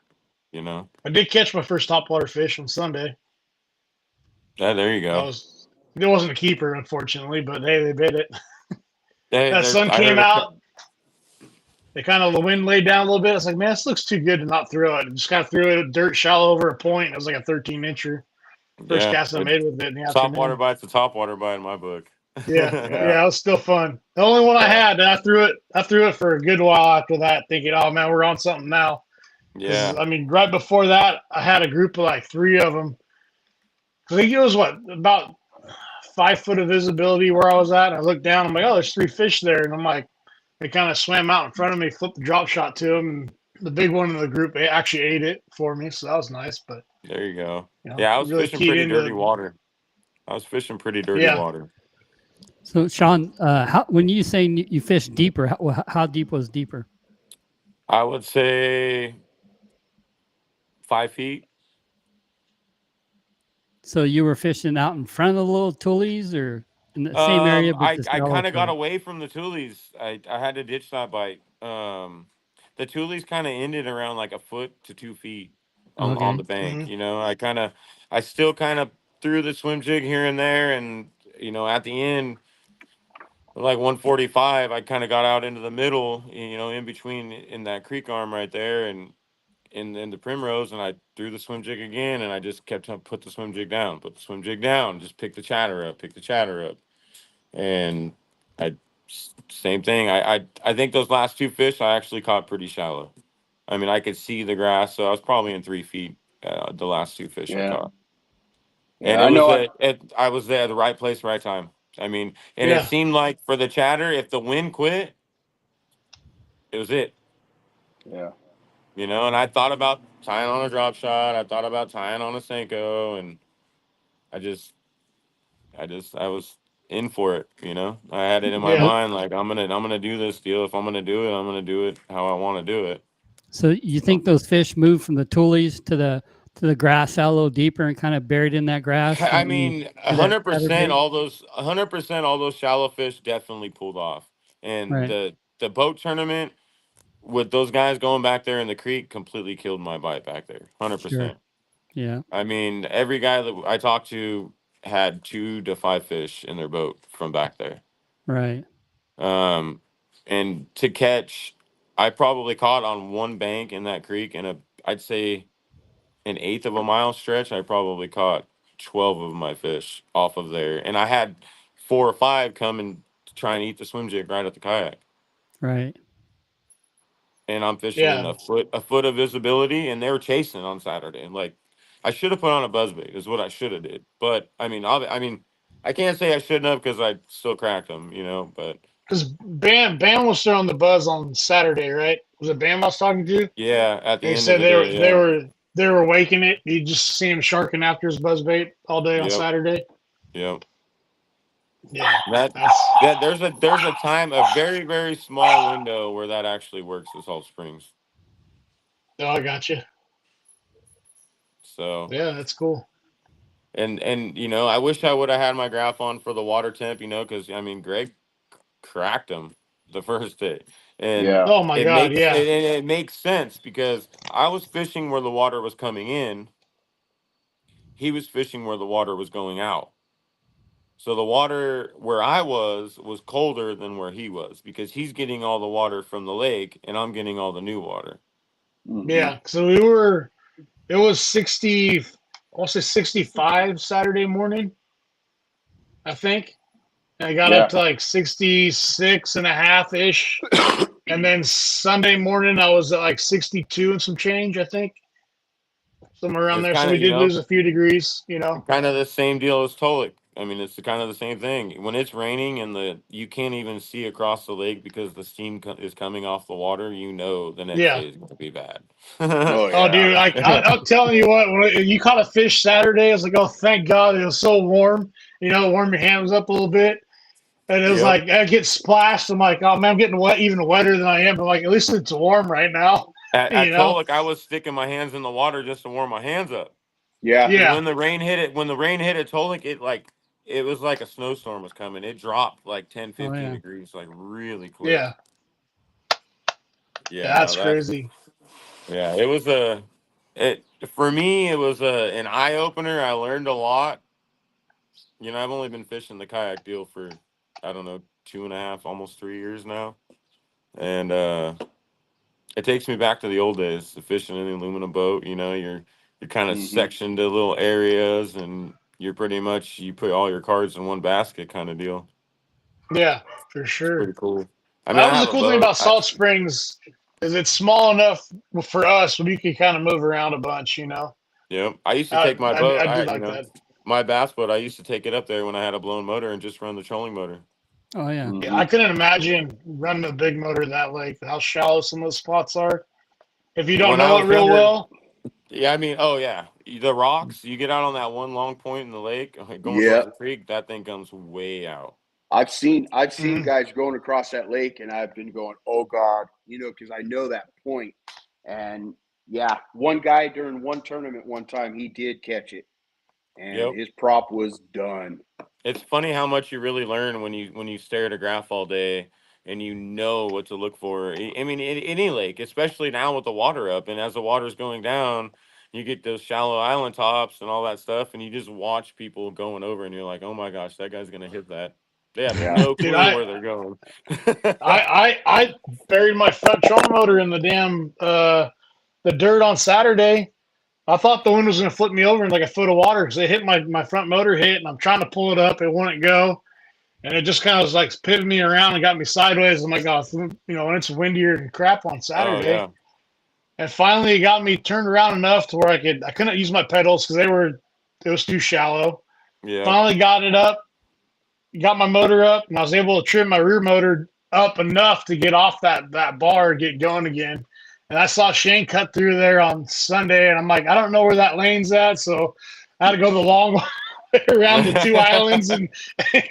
You know. I did catch my first topwater fish on Sunday. Yeah, there you go. It wasn't a keeper, unfortunately, but hey, they bit it. Hey, That sun I came heard out. The wind laid down a little bit. I was like, man, this looks too good to not throw it. I just kind of threw it dirt shallow over a point. It was like a 13-incher. First Yeah, cast I made with it in the topwater afternoon. bite's a topwater bite in my book. Yeah, Yeah. it was still fun. The only one I had, and I threw it for a good while after that, thinking, oh man, we're on something now. Yeah. I mean, right before that, I had a group of like 3 of them. I think it was about 5 foot of visibility where I was at. And I looked down. I'm like, oh, there's 3 fish there, and I'm like, they kind of swam out in front of me, flipped the drop shot to them, and the big one in the group actually ate it for me, so that was nice. But There you go. you know, Yeah, I was really fishing keyed pretty into dirty water. Yeah. Water. So Shaun, when you say you fish deeper, how deep was deeper? I would say 5 feet. So you were fishing out in front of the little tulies, or in the same area, but just I kind shallower of got further? away from the tulies. I had to ditch that bite. The tulies kind of ended around like a foot to 2 feet on Okay. the bank. Mhm. You know, I still kind of threw the swim jig here and there, and at the end, like 145, I kind of got out into the middle. In between in that creek arm right there, and in the primrose, and I threw the swim jig again, and I just kept put the swim jig down, just pick the chatter up, and I same thing. I think those last 2 fish I actually caught pretty shallow. I mean, I could see the grass, so I was probably in 3 feet. The last 2 fish I Yeah. caught, and Yeah. I know. I was there at the right place, right time. I mean, and it Yeah. seemed like for the chatter, if the wind quit, it was it. Yeah. And I thought about tying on a drop shot. I thought about tying on a Senko, and I was in for it. I had it in my Yeah. mind, like I'm gonna do this deal. If I'm gonna do it, I'm gonna do it how I want to do it. So you think those fish moved from the tulies to the grass a little deeper and kind of buried in that grass? I when you mean, threw that chatterbait? 100% all those shallow fish definitely pulled off. And Right. the boat tournament with those guys going back there in the creek completely killed my bite back there. Sure. 100%. Yeah. I mean, every guy that I talked to had 2 to 5 fish in their boat from back there. Right. And to catch, I probably caught on one bank in that creek, and I'd say an eighth of a mile stretch. I probably caught 12 of my fish off of there, and I had 4 or 5 come and try and eat the swim jig right at the kayak. Right. And I'm fishing in Yeah. a foot of visibility, and they were chasing on Saturday. And like, I should have put on a buzzbait, is what I should have did. But I mean, I can't say I shouldn't have because I still cracked them, But Because Bam was throwing the buzz on Saturday, right? Was it Bam I was talking to? yeah, at the They end of said the day, yeah, they were waking it. You just see him sharking after his buzz bait all day on yep, Saturday. yep. Yeah, That that's there's a time, a very very small window where that actually works with Salt Springs. oh, I got you. So Yeah, that's cool. and I wish I would have had my graph on for the water temp, because I mean Greg cracked him the first day, and Yeah. Oh my God, yeah, it makes sense because I was fishing where the water was coming in. He was fishing where the water was going out. So the water where I was colder than where he was because he's getting all the water from the lake and I'm getting all the new water. Mhm. yeah. So it was 60. I want to say 65 Saturday morning, I think. And I got Yeah. up to like 66 and a half ish. And then Sunday morning, I was at like 62 and some change, I think. Somewhere around It's there. So kind we of, did lose a few degrees, kind of the same deal as Tolik. I mean, it's kind of the same thing. When it's raining and you can't even see across the lake because the steam is coming off the water, you know the next Yeah. day is going to be bad. Oh Oh, dude, yeah. I'm telling you what, when you caught a fish Saturday, I was like, oh, thank God it was so warm. Warm your hands up a little bit. And it was Yep. like, I get splashed. I'm like, oh, man, I'm getting wet, even wetter than I am. But like, at least it's warm right now. At you know? Tolek, I was sticking my hands in the water just to warm my hands up. Yeah. Because Yeah. when the rain hit it, Tolek, it was like a snowstorm was coming. It dropped like 10, Oh 15 yeah. degrees, like really quick. Yeah. Yeah, no, That's crazy. yeah, for me, it was an eye opener. I learned a lot. I've only been fishing the kayak deal for, I don't know, 2.5, almost 3 years now. And it takes me back to the old days, the fishing in the aluminum boat. You're kind of Mm-hmm. sectioned to little areas, and you put all your cards in one basket kind of deal. Yeah, for It's pretty sure. cool. I mean, That I was the have a cool thing boat. about Salt Springs is it's small enough for us we can kind of move around a bunch. Yep. I used to I, take my I, boat. I do like that. My bass boat. I used to take it up there when I had a blown motor and just run the trolling motor. Oh yeah. Yeah, Mm-hmm. I couldn't imagine running a big motor that lake, how shallow some of those spots are. If you don't When I know it was real younger, well, yeah, I mean, oh yeah, the rocks. You get out on that one long point in the lake, going Yeah. towards the creek. That thing comes way out. I've seen mm, guys going across that lake, and I've been going, oh God, because I know that point. And yeah, one guy during one tournament one time, he did catch it, and Yep. his prop was done. It's funny how much you really learn when you stare at a graph all day and you know what to look for. I mean, in any lake, especially now with the water up, and as the water's going down, you get those shallow island tops and all that stuff, and you just watch people going over, and you're like, oh my gosh, that guy's gonna hit that. They have Yeah. no dude, clue where they're going. I buried my front trolling motor in the damn the dirt on Saturday. I thought the wind was going to flip me over in like a foot of water because it hit my front motor hit, and I'm trying to pull it up, it wouldn't go, and it just kind of was like pivoted me around and got me sideways. I'm like, oh, when it's windier and crap on Oh Saturday. yeah, And finally, it got me turned around enough to where I couldn't use my pedals because it was too shallow. yeah. Finally got it up, got my motor up, and I was able to trim my rear motor up enough to get off that bar and get going again. And I saw Shane cut through there on Sunday, and I'm like, I don't know where that lane's at, so I had to go the long way around the two islands and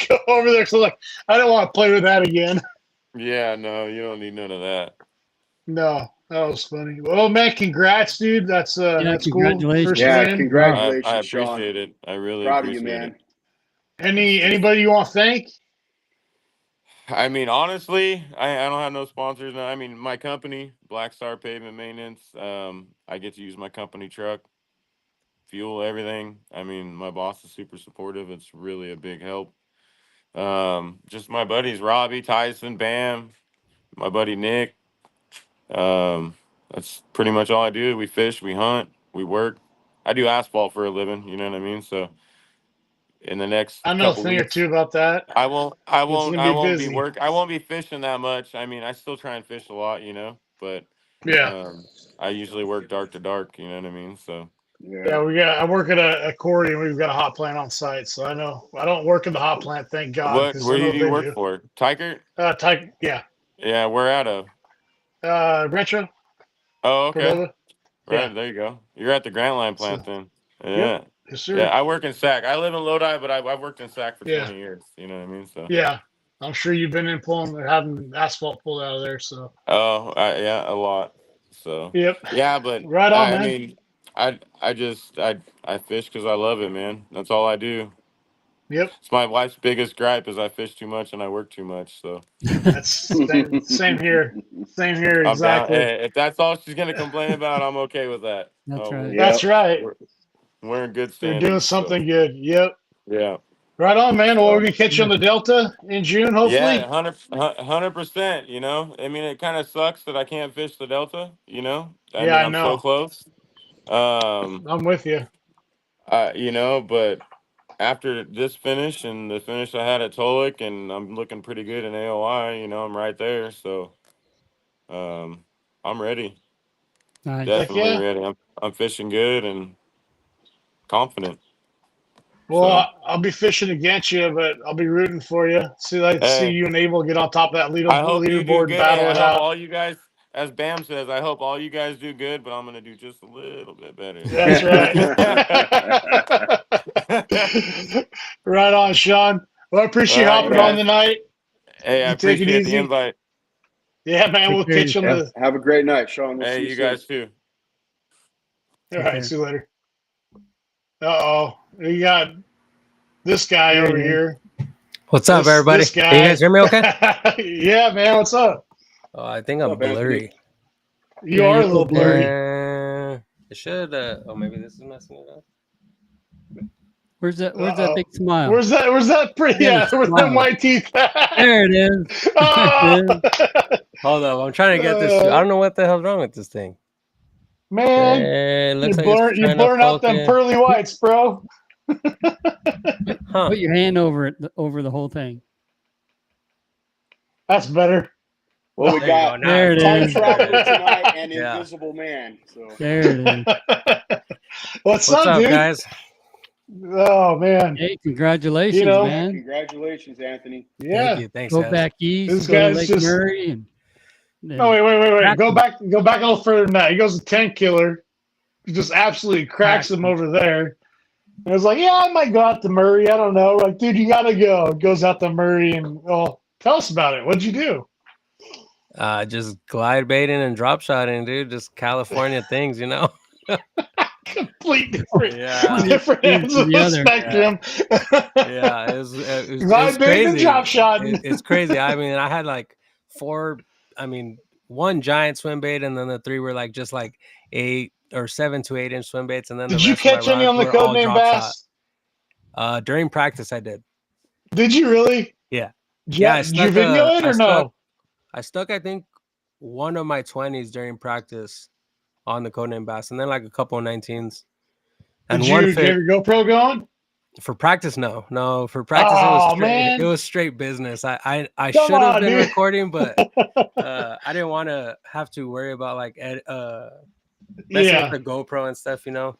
go over there. So like, I don't want to play with that again. Yeah, no, you don't need none of that. No, that was funny. Well, man, congrats, dude. That's Yeah. cool. First Congratulations. Yeah. win. I Congratulations, Sean. appreciate it. I really Proud of you, appreciate man. it. It's just, Anybody you want to thank? I mean, honestly, I don't have no sponsors. I mean, my company, Black Star Pavement Maintenance, I get to use my company truck, fuel, everything. I mean, my boss is super supportive. It's really a big help. Just my buddies, Robbie, Tyson, Bam, my buddy Nick. That's pretty much all I do. We fish, we hunt, we work. I do asphalt for a living, you know what I mean? So in the next I know a couple thing or weeks, two about that. It's gonna I be won't be busy. work. I won't be fishing that much. I mean, I still try and fish a lot, but Yeah, um, I usually work dark to dark. You know what I mean? So Yeah. yeah. I work at a quarry, and we've got a hot plant on site. So I know I don't work at the hot plant, thank God, because where I do know what you they work do. for? Tiger? Type, yeah. Yeah, where out of? Retro Oh, okay. Cordova. Yeah. Right there you go. You're at the Grant Line So plant then. yep. Yeah, Yes, yeah. sir. I work in Sac. I live in Lodi, but I've worked in Sac for Yeah. 20 years. You know what I mean? So. Yeah. I'm sure you've been in pulling or having asphalt pulled out of there. So Oh, yeah, a lot. So, yep. yeah, but Right on, I man. mean, I fish because I love it, man. That's all I do. Yep. It's my wife's biggest gripe is I fish too much and I work too much. So That's same here. Same here. I'm down. Exactly. If that's all she's gonna complain about, I'm okay with that. That's Oh, right. That's Yep. right. we're in good You're doing standings. So something good. Yep. yeah, Right on, man. Well, we're so gonna catch you on the Delta in June, yeah, hopefully. 100%. I mean, it kind of sucks that I can't fish the Delta. I Yeah, mean, I I'm so know. close. Um, I'm with you. but after this finish and the finish I had at Tolic, and I'm looking pretty good in AOI, I'm right there. So um, I'm ready. Nice. Heck Definitely yeah. ready. I'm fishing good and confident. Well, I'll be fishing against you, but I'll be rooting for you. See you and Abel get on top of that I hope you do leaderboard and good. battle I it hope out. all you guys, as Bam says, I hope all you guys do good, but I'm gonna do just a little bit better. That's right. Right on, Shaun. Well, I appreciate you All right, hopping on guys. tonight. Hey, I You take it appreciate the easy. invite. Yeah, man. We'll Take care catch you on the. Have a great night, Shaun. We'll see Hey, you you soon. guys too. All Take right. care. See you later. Uh-oh. We got this guy There over he is. here. What's up, everybody? This guy. Can you guys hear me okay? Yeah, man. What's up? Oh, I think What's I'm up, Anthony? blurry. You Yeah, are a you're little blurry. It should. Oh, maybe this is messing it up. Where's that Uh-oh. big smile? Where's that pretty? Yeah, Yeah, where's them smile. white teeth? There it is. Oh! Hold up, I'm trying to get this. I don't know what the hell's wrong with this thing. Man, It you looks like it's blur trying to out them focus. pearly whites, bro. Huh? Put your hand over it, over the whole thing. That's better. Well, we There you go. got Now There it's it Time is. Traveler tonight and Yeah. Invisible Man. So There it is. What's What's up, up, dude? guys? Oh man, Hey, congratulations, You know- yeah, man. congratulations, Anthony. yeah. Thank you. Thanks, Go guys. back east, This go to guy's Lake just- Murray. And No, wait. Crack Go him. back a little further than that. He goes to 10 killer. He just absolutely cracks Crack him him. over there. And I was like, yeah, I might go out to Murray. I don't know. Like, dude, you gotta go. Goes out to Murray and tell us about it. What'd you do? Just glide baiting and drop shotting, dude. Just California things, you know. Complete different, Yeah. different One ends to of the the other. spectrum. Yeah, it was Glide baiting and crazy. drop shotting. It's crazy. I mean, I had like one giant swim bait, and then the three were like just like 8 or 7 to 8 inch swim baits, and then Did the you rest of my catch any rods on the were all codename drop bass? shot. During practice, I did. Did you really? Yeah. Yeah. Did you video it or no? I stuck, I think, one of my 20s during practice on the codename bass, and then like a couple of 19s. And Did one you fit have your GoPro going? for practice. No, for practice it was straight business. I Come should have on, been dude. recording, but I didn't want to have to worry about like messing Yeah. with the GoPro and stuff, you know.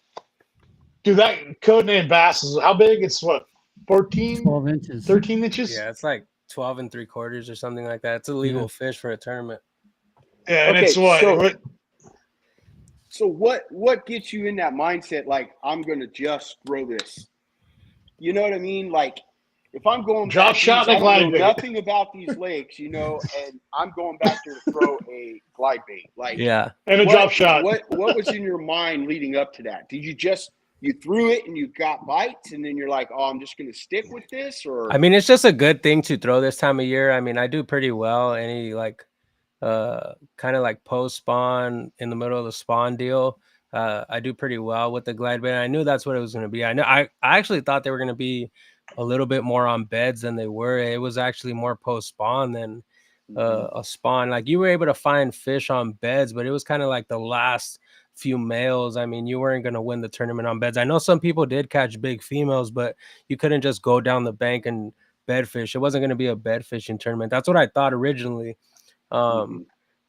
Dude, that codename bass is how big? It's what, 14, 12 inches. 13 inches? Yeah, it's like 12 3/4 or something like that. It's a legal fish for a tournament. Yeah, and Okay, it's what? So what gets you in that mindset? Like, I'm gonna just throw this. You know what I mean? Like, if I'm going Drop back shot these, and I don't glide know bait. nothing about these lakes, you know, and I'm going back there to throw a glide bait. Like, Yeah. And a drop shot. What was in your mind leading up to that? Did you threw it and you got bites, and then you're like, oh, I'm just gonna stick with this? Or I mean, it's just a good thing to throw this time of year. I mean, I do pretty well. Any like kind of like post spawn in the middle of the spawn deal. I do pretty well with the glide bait. I knew that's what it was going to be. I actually thought they were going to be a little bit more on beds than they were. It was actually more post spawn than a spawn. Like, you were able to find fish on beds, but it was kind of like the last few males. I mean, you weren't going to win the tournament on beds. I know some people did catch big females, but you couldn't just go down the bank and bed fish. It wasn't going to be a bed fishing tournament. That's what I thought originally.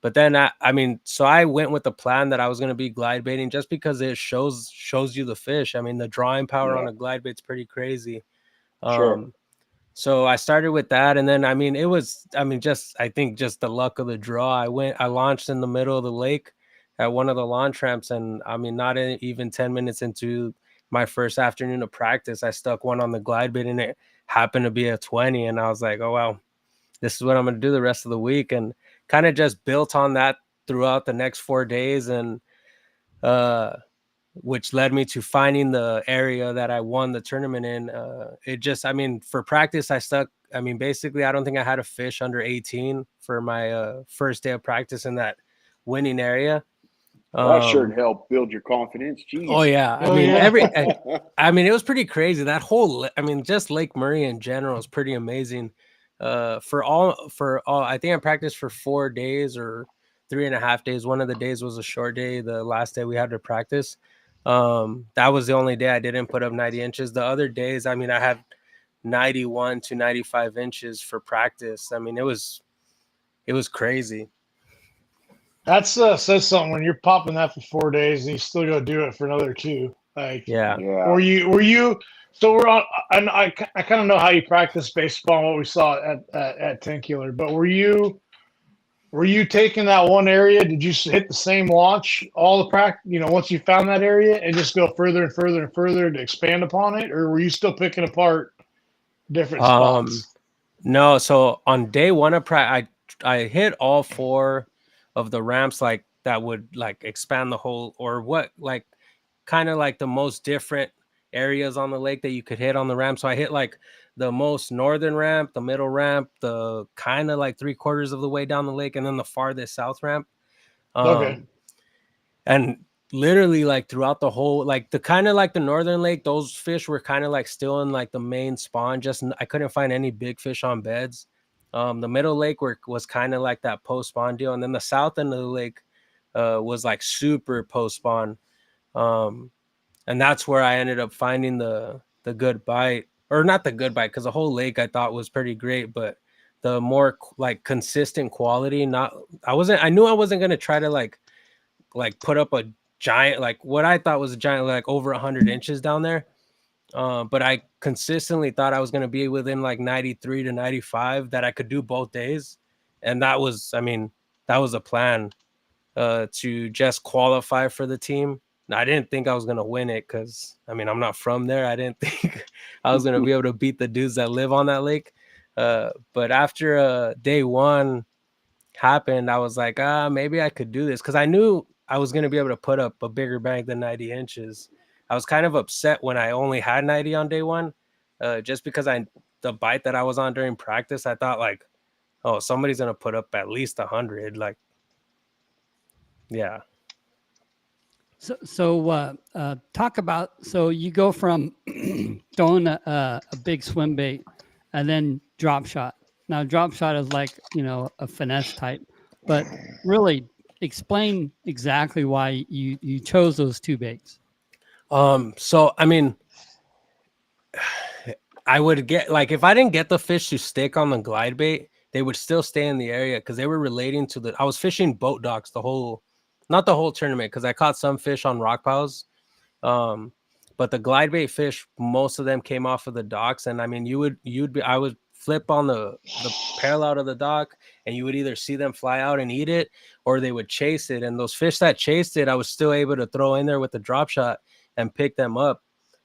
But then so I went with the plan that I was going to be glide baiting just because it shows you the fish. I mean, the drawing power on a glide bait's pretty crazy. Sure. So I started with that, and then I think just the luck of the draw. I launched in the middle of the lake at one of the launch ramps, and I mean, not even 10 minutes into my first afternoon of practice, I stuck one on the glide bait, and it happened to be a 20, and I was like, oh wow, this is what I'm going to do the rest of the week, and kind of just built on that throughout the next 4 days, and which led me to finding the area that I won the tournament in. For practice, I stuck. I mean, basically, I don't think I had a fish under 18 for my first day of practice in that winning area. That sure helped build your confidence. Jeez. Oh yeah, it was pretty crazy. That whole, just Lake Murray in general is pretty amazing. For all, I think I practiced for 4 days or 3.5 days. One of the days was a short day. The last day we had to practice. That was the only day I didn't put up 90 inches. The other days, I had 91 to 95 inches for practice. I mean, it was crazy. That says something when you're popping that for 4 days and you still go do it for another 2. Like, Yeah. Were you So we're on, and I kind of know how you practice based upon what we saw at Tenkular. But were you taking that one area? Did you hit the same launch all the practice? Once you found that area, and just go further and further and further to expand upon it, or were you still picking apart different spots? No. So on day one of practice, I hit all 4 of the ramps like that would like expand the whole, or what, like kind of like the most different areas on the lake that you could hit on the ramp. So I hit like the most northern ramp, the middle ramp, the kind of like 3/4 of the way down the lake, and then the farthest south ramp. Okay. And literally like throughout the whole, like the kind of like the northern lake, those fish were kind of like still in like the main spawn. Just I couldn't find any big fish on beds. The middle lake was kind of like that post spawn deal, and then the south end of the lake was like super post spawn. And that's where I ended up finding the good bite, or not the good bite, because the whole lake I thought was pretty great, but the more like consistent quality. I knew I wasn't gonna try to like put up a giant, like what I thought was a giant, like over 100 inches down there. But I consistently thought I was gonna be within like 93 to 95, that I could do both days, and that was a plan to just qualify for the team. I didn't think I was going to win it because, I'm not from there. I didn't think I was going to be able to beat the dudes that live on that lake. But after day one happened, I was like, maybe I could do this, because I knew I was going to be able to put up a bigger bank than 90 inches. I was kind of upset when I only had 90 on day one, just because the bite that I was on during practice, I thought like, oh, somebody's going to put up at least 100. Like, yeah. So talk about, so you go from throwing a big swim bait and then drop shot. Now drop shot is like, a finesse type, but really explain exactly why you chose those 2 baits. So I would get, like, if I didn't get the fish to stick on the glide bait, they would still stay in the area because they were relating to I was fishing boat docks not the whole tournament, because I caught some fish on rock piles. But the glide bait fish, most of them came off of the docks. And I would flip on the parallel of the dock, and you would either see them fly out and eat it, or they would chase it. And those fish that chased it, I was still able to throw in there with the drop shot and pick them up.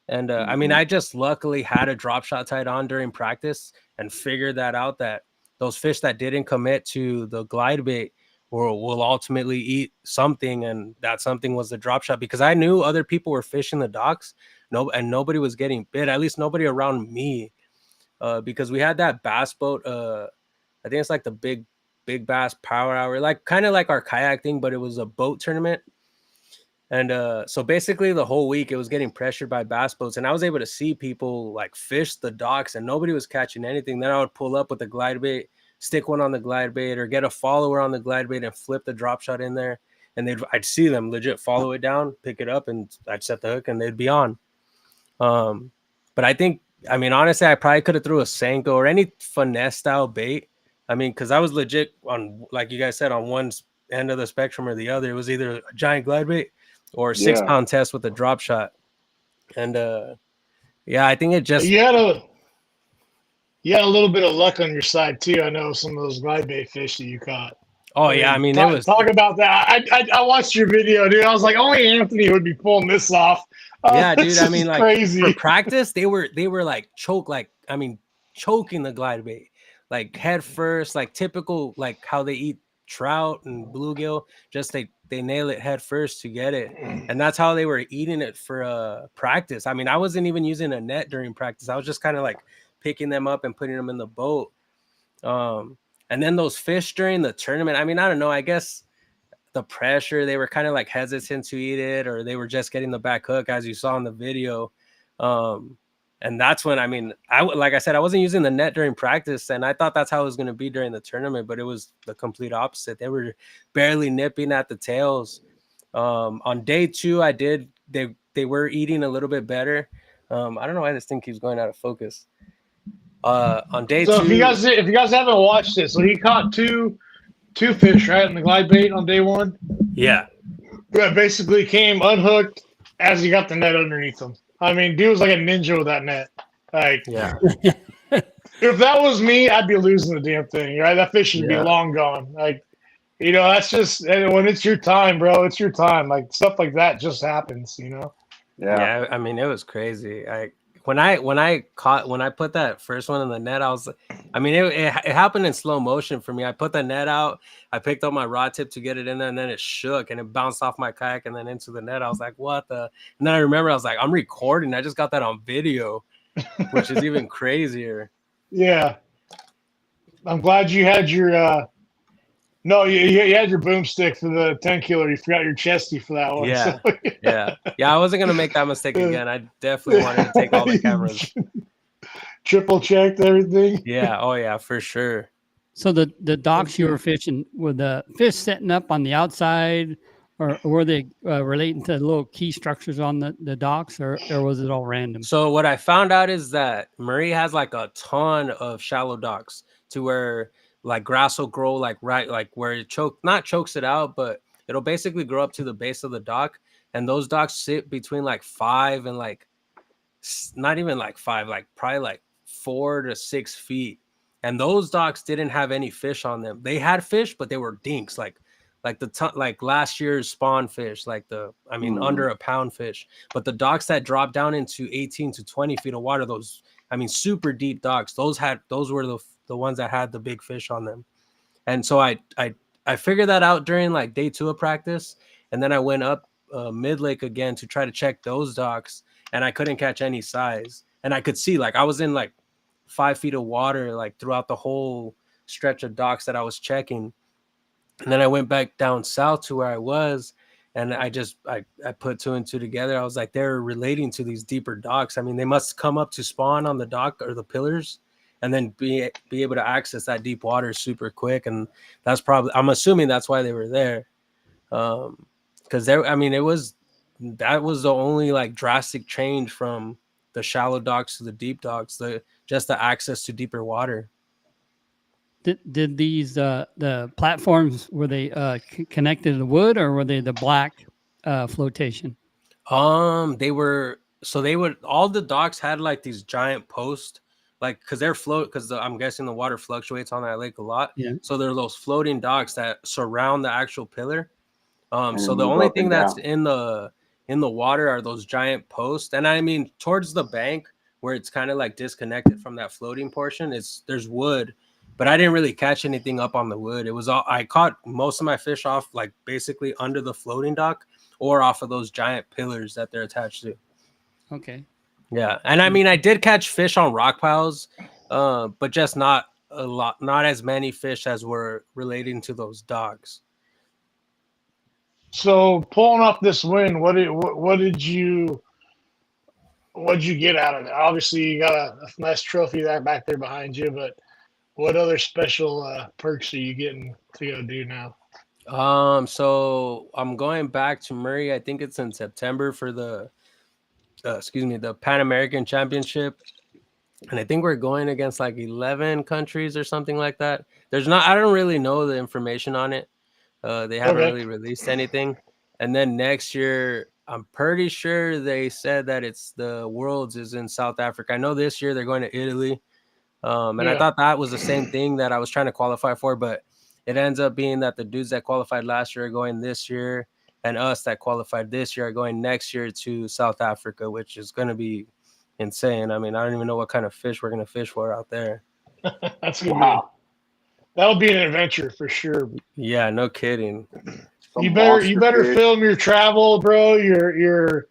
And I just luckily had a drop shot tied on during practice and figured that out, that those fish that didn't commit to the glide bait will ultimately eat something, and that something was the drop shot, because I knew other people were fishing the docks, and nobody was getting bit, at least nobody around me, because we had that bass boat. I think it's like the big bass power hour, like kind of like our kayak thing, but it was a boat tournament. And so basically the whole week it was getting pressured by bass boats, and I was able to see people like fish the docks, and nobody was catching anything. Then I would pull up with the glide bait, stick one on the glide bait, or get a follower on the glide bait and flip the drop shot in there, and I'd see them legit follow it down, pick it up, and I'd set the hook and they'd be on. But I think, honestly, I probably could have threw a Senko or any finesse style bait. Because I was legit on, like you guys said, on one end of the spectrum or the other. It was either a giant glide bait or 6-pound test with a drop shot. And I think it just, you had a little bit of luck on your side too. I know some of those glide bait fish that you caught. Oh yeah, it was. Talk about that. I watched your video, dude. I was like, only Anthony would be pulling this off. Yeah, dude. Like crazy. For practice, they were like choking the glide bait, like head first, like typical, like how they eat trout and bluegill. Just they nail it head first to get it, and that's how they were eating it for practice. I wasn't even using a net during practice. I was just kind of like picking them up and putting them in the boat. And then those fish during the tournament, I don't know, I guess the pressure, they were kind of like hesitant to eat it, or they were just getting the back hook, as you saw in the video. And that's when, like I said, I wasn't using the net during practice, and I thought that's how it was going to be during the tournament, but it was the complete opposite. They were barely nipping at the tails. On day 2, they were eating a little bit better. I don't know why this thing keeps going out of focus. On day 2, if you guys haven't watched it, so he caught two fish, right, in the glide bait on day 1. Yeah, basically came unhooked as he got the net underneath them. I mean, dude was like a ninja with that net. Like, Yeah. if that was me, I'd be losing the damn thing. Right? That fish would be Yeah. long gone. Like, you know, that's just and when it's your time, bro. It's your time. Like stuff like that just happens. You know. Yeah. I mean, it was crazy. When I put that first one in the net, I was, I mean, it happened in slow motion for me. I put the net out, I picked up my rod tip to get it in there, and then it shook and it bounced off my kayak and then into the net. I was like, what the? And then I remember I was like, I'm recording. I just got that on video, which is even crazier. Yeah. I'm glad you had your. No, you had your boomstick for the 10 killer. You forgot your chesty for that one. Yeah. So, Yeah. I wasn't gonna make that mistake again. I definitely wanted to take all the cameras. Triple checked everything. Yeah. Oh yeah, for sure. So the docks you were fishing, were the fish setting up on the outside, or were they relating to little key structures on the docks, or was it all random? So what I found out is that Murray has like a ton of shallow docks to where like grass will grow like where it not chokes it out, but it'll basically grow up to the base of the dock. And those docks sit between like 5 and like not even like 5, like probably like 4 to 6 feet. And those docks didn't have any fish on them. They had fish, but they were dinks, like like last year's spawn fish, like under a pound fish. But the docks that dropped down into 18 to 20 feet of water, those, I mean, super deep docks, those were the ones that had the big fish on them. And so I figured that out during like day 2 of practice. And then I went up mid lake again to try to check those docks, and I couldn't catch any size. And I could see, like, I was in like 5 feet of water, like throughout the whole stretch of docks that I was checking. And then I went back down south to where I was, and I put 2 and 2 together. I was like, they're relating to these deeper docks. I mean, they must come up to spawn on the dock or the pillars, and then be able to access that deep water super quick. And that's probably, I'm assuming that's why they were there. Because that was the only like drastic change from the shallow docks to the deep docks, just the access to deeper water. Did these the platforms, were they connected to wood, or were they the black flotation? All the docks had like these giant posts, like because I'm guessing the water fluctuates on that lake a lot. Yeah. So there are those floating docks that surround the actual pillar. So the only thing that's in the water are those giant posts. And I mean, towards the bank where it's kind of like disconnected from that floating portion, there's wood, but I didn't really catch anything up on the wood. It was all, I caught most of my fish off like basically under the floating dock or off of those giant pillars that they're attached to. Okay. Yeah. And I mean, I did catch fish on rock piles, but just not a lot, not as many fish as were relating to those docks. So pulling off this win, what did you get out of it? Obviously, you got a nice trophy back there behind you, but what other special perks are you getting to go do now? So I'm going back to Murray. I think it's in September for the Pan American Championship. And I think we're going against like 11 countries or something like that. I don't really know the information on it. They haven't really released anything. And then next year, I'm pretty sure they said that it's the Worlds is in South Africa. I know this year they're going to Italy. I thought that was the same thing that I was trying to qualify for, but it ends up being that the dudes that qualified last year are going this year, and us that qualified this year are going next year to South Africa, which is going to be insane. I mean, I don't even know what kind of fish we're going to fish for out there. That's gonna be, that'll be an adventure for sure. Yeah, no kidding. You better film your travel, bro. Your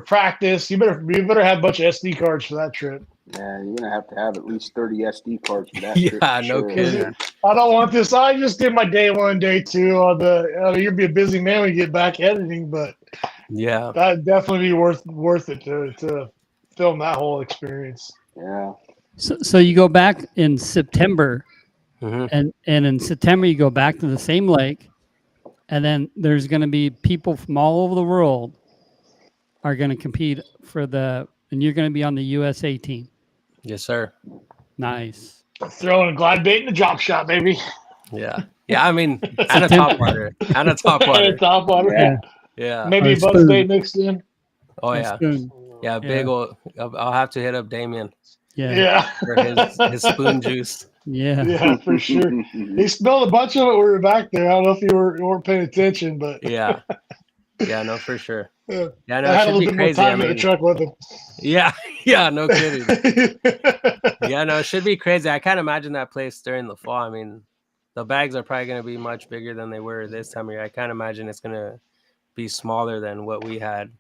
practice. You better have a bunch of SD cards for that trip. Yeah, you're gonna have to have at least 30 SD cards for that. Yeah, no kidding. I don't want this. I just did my day 1, day 2 on the. You'll be a busy man when you get back editing, but yeah, that'd definitely be worth it to film that whole experience. Yeah. So you go back in September, and in September you go back to the same lake, and then there's going to be people from all over the world are going to compete and you're going to be on the USA team. Yes, sir. Nice. Throwing a glide bait in the drop shot, baby. Yeah. Yeah, I mean, and a top water. Top water. Yeah. Maybe a buzz bait mixed in. Oh and yeah, spoon. yeah. Big old. I'll have to hit up Damien Yeah. for his spoon juice. Yeah. Yeah, for sure. He spilled a bunch of it when we were back there. I don't know if you weren't paying attention, but Yeah, yeah, no, for sure. yeah, Yeah, no, I it had a should little be bit more crazy. I time in the mean, truck with him. yeah, yeah, no kidding. Yeah, no, it should be crazy. I can't imagine that place during the fall. I mean, the bags are probably going to be much bigger than they were this time of year. I can't imagine it's going to be smaller than what we had.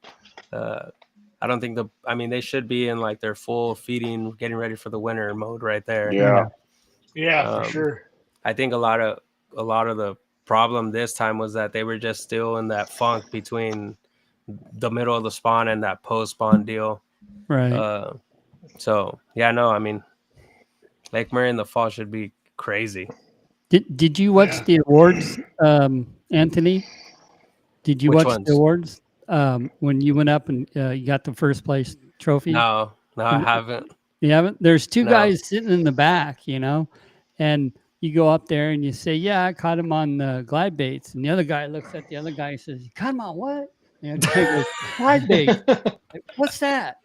I don't think they should be in like their full feeding, getting ready for the winter mode right there. Yeah. Yeah, for sure. I think a lot of the problem this time was that they were just still in that funk between the middle of the spawn and that post spawn deal. Right. So yeah, no, I mean, Lake Murray in the fall should be crazy. Did you watch the awards, Anthony? Did you Which watch ones? the awards when you went up and you got the first place trophy? No, I haven't. You haven't? There's two No. guys sitting in the back, and you go up there and you say, "Yeah, I caught him on the glide baits," and the other guy looks at the other guy and says, "You caught him on what?" And the guy goes, "Glide baits." Like, what's that?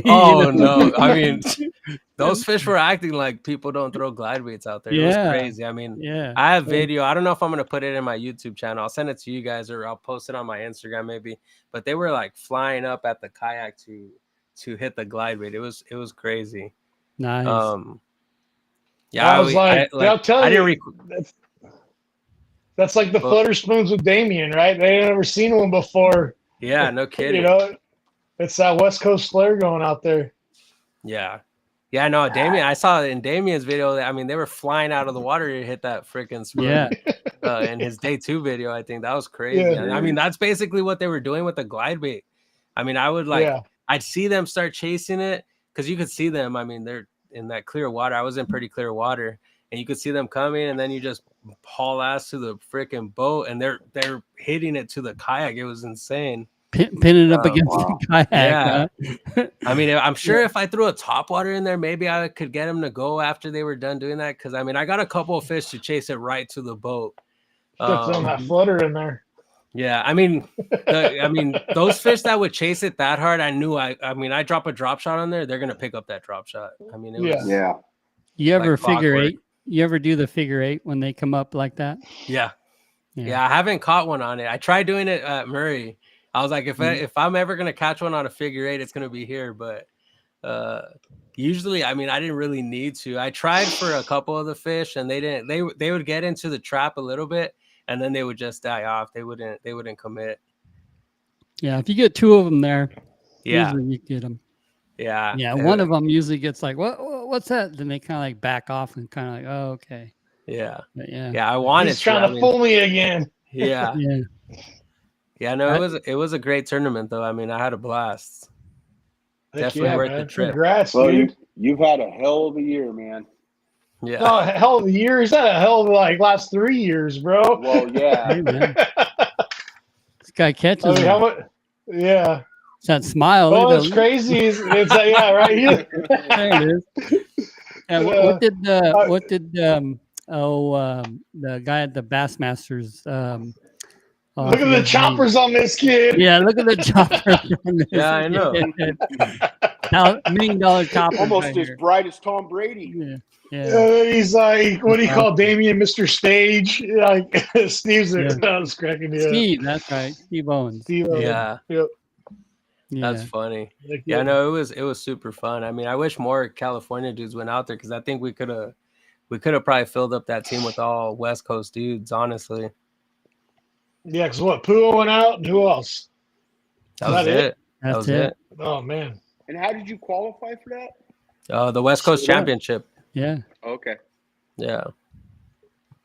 Oh no! I mean, those fish were acting like people don't throw glide baits out there. It was crazy. I mean, yeah. I have video. I don't know if I'm gonna put it in my YouTube channel. I'll send it to you guys, or I'll post it on my Instagram maybe. But they were like flying up at the kayak to hit the glide bait. It was crazy. Nice. Yeah, I was I'll tell you, that's like the flutter spoons with Damien, right? They ain't never seen one before. Yeah, no kidding. It's that West Coast flair going out there. Yeah. Yeah, no, Damien, I saw in Damien's video, I mean, they were flying out of the water to hit that freaking spoon. Yeah. In his day 2 video, I think that was crazy. Yeah. I mean, that's basically what they were doing with the glide bait. I mean, I would I'd see them start chasing it because you could see them. I mean, they're in that clear water. I was in pretty clear water, and you could see them coming, and then you just haul ass to the freaking boat, and they're hitting it to the kayak. It was insane. Pinning up against the kayak. Yeah. Huh? I mean, I'm sure if I threw a top water in there, maybe I could get them to go after they were done doing that. Because I mean, I got a couple of fish to chase it right to the boat. Throwing that flutter in there. Yeah, I mean, those fish that would chase it that hard, I knew. I mean, I drop a drop shot on there, they're gonna pick up that drop shot. I mean, it was, You ever like figure clockwork. eight? You ever do the figure eight when they come up like that? Yeah. I haven't caught one on it. I tried doing it at Murray. I was like, if I'm ever gonna catch one on a figure eight, it's gonna be here. But usually, I mean, I didn't really need to. I tried for a couple of the fish, and they didn't. They would get into the trap a little bit, and then they would just die off. They wouldn't commit. Yeah, if you get 2 of them there, Yeah, usually you get them. Yeah, yeah. One of them usually gets like, what's that? Then they kind of like back off and kind of like, oh, okay. Yeah, but yeah. I wanted. He's trying to fool me again. Yeah, yeah. No, it was a great tournament though. I mean, I had a blast. Definitely worth the trip. Congrats, well, dude. You've had a hell of a year, man. Yeah. Oh, hell of a year. He's had a hell of last 3 years, bro. Well, yeah. Hey, man. This guy catches. I mean, how much? Yeah. It's that smile. Oh, it's crazy. It's right here. There it is. And what did the guy at the Bassmasters? Look at the choppers on this kid. Yeah, look at the choppers on this. Yeah, I know. $1 million chopper. Almost as bright as Tom Brady. Yeah. He's like, what do you call Damien, Mr. Stage? Like Steve's I was cracking me up. Steve, that's right. Steve Owens. Steve Owens. Yeah. Yep. That's funny. Yeah, no, it was super fun. I mean, I wish more California dudes went out there because I think we could have probably filled up that team with all West Coast dudes, honestly. Yeah, because what, Puo went out and who else? That was it. That was it. Oh man. And how did you qualify for that? The West Coast Championship. Yeah. Okay. Yeah.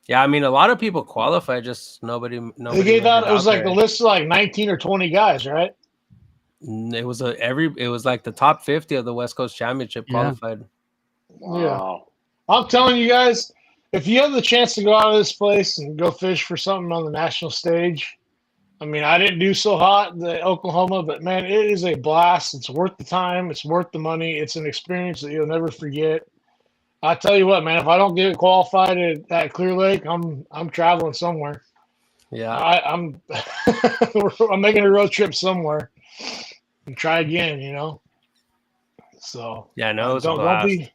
Yeah, I mean, a lot of people qualify, just nobody. They gave out. It was like a list of like 19 or 20 guys, right? It was like the top 50 of the West Coast Championship qualified. Wow. Yeah. I'm telling you guys, if you have the chance to go out of this place and go fish for something on the national stage, I mean, I didn't do so hot in Oklahoma, but man, it is a blast. It's worth the time. It's worth the money. It's an experience that you'll never forget. I tell you what, man, if I don't get qualified at Clear Lake, I'm traveling somewhere. Yeah, I'm I'm making a road trip somewhere. and try again. You know. So Yeah, I know it's a don't blast. be.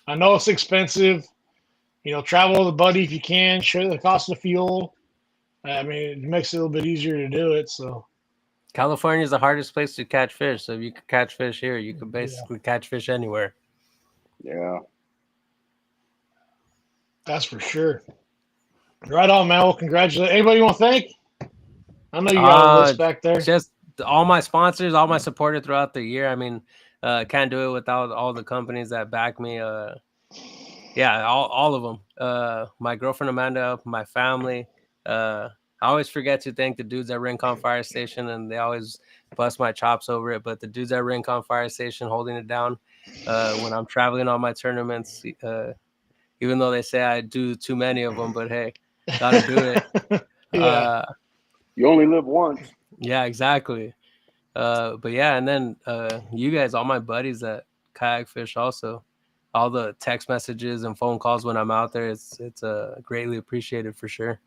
I know it's expensive. You know, travel with a buddy if you can. Share the cost of fuel. I mean, it makes it a little bit easier to do it. So California is the hardest place to catch fish. So if you could catch fish here, you could basically catch fish anywhere. Yeah. that's for sure. Right on, man. Well, congratulations. Anybody want to thank? I know you got a list back there. Just all my sponsors, all my supporters throughout the year. I mean, can't do it without all the companies that back me. Yeah, all of them. My girlfriend Amanda, my family. I always forget to thank the dudes at Rincon Fire Station, and they always bust my chops over it. But the dudes at Rincon Fire Station holding it down when I'm traveling on my tournaments, even though they say I do too many of them, but hey, gotta do it. Yeah. You only live once. Yeah, exactly. But yeah, and then you guys, all my buddies that kayak fish also, all the text messages and phone calls when I'm out there, it's greatly appreciated for sure.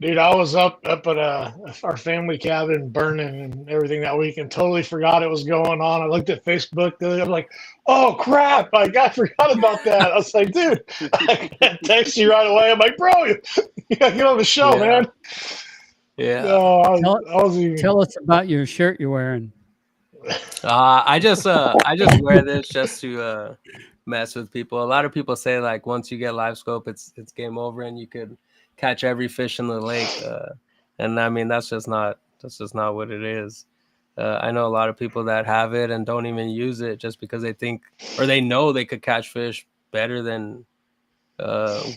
Dude, I was up at our family cabin burning and everything that week and totally forgot it was going on. I looked at Facebook the other day, I'm like, oh crap, I forgot about that. I was like, dude, I text you right away. I'm like, bro, you gotta get on the show, man. Yeah. No, Tell us about your shirt you're wearing. I just wear this just to mess with people. A lot of people say like once you get live scope, it's game over and you could catch every fish in the lake. And I mean that's just not what it is. I know a lot of people that have it and don't even use it just because they think or they know they could catch fish better than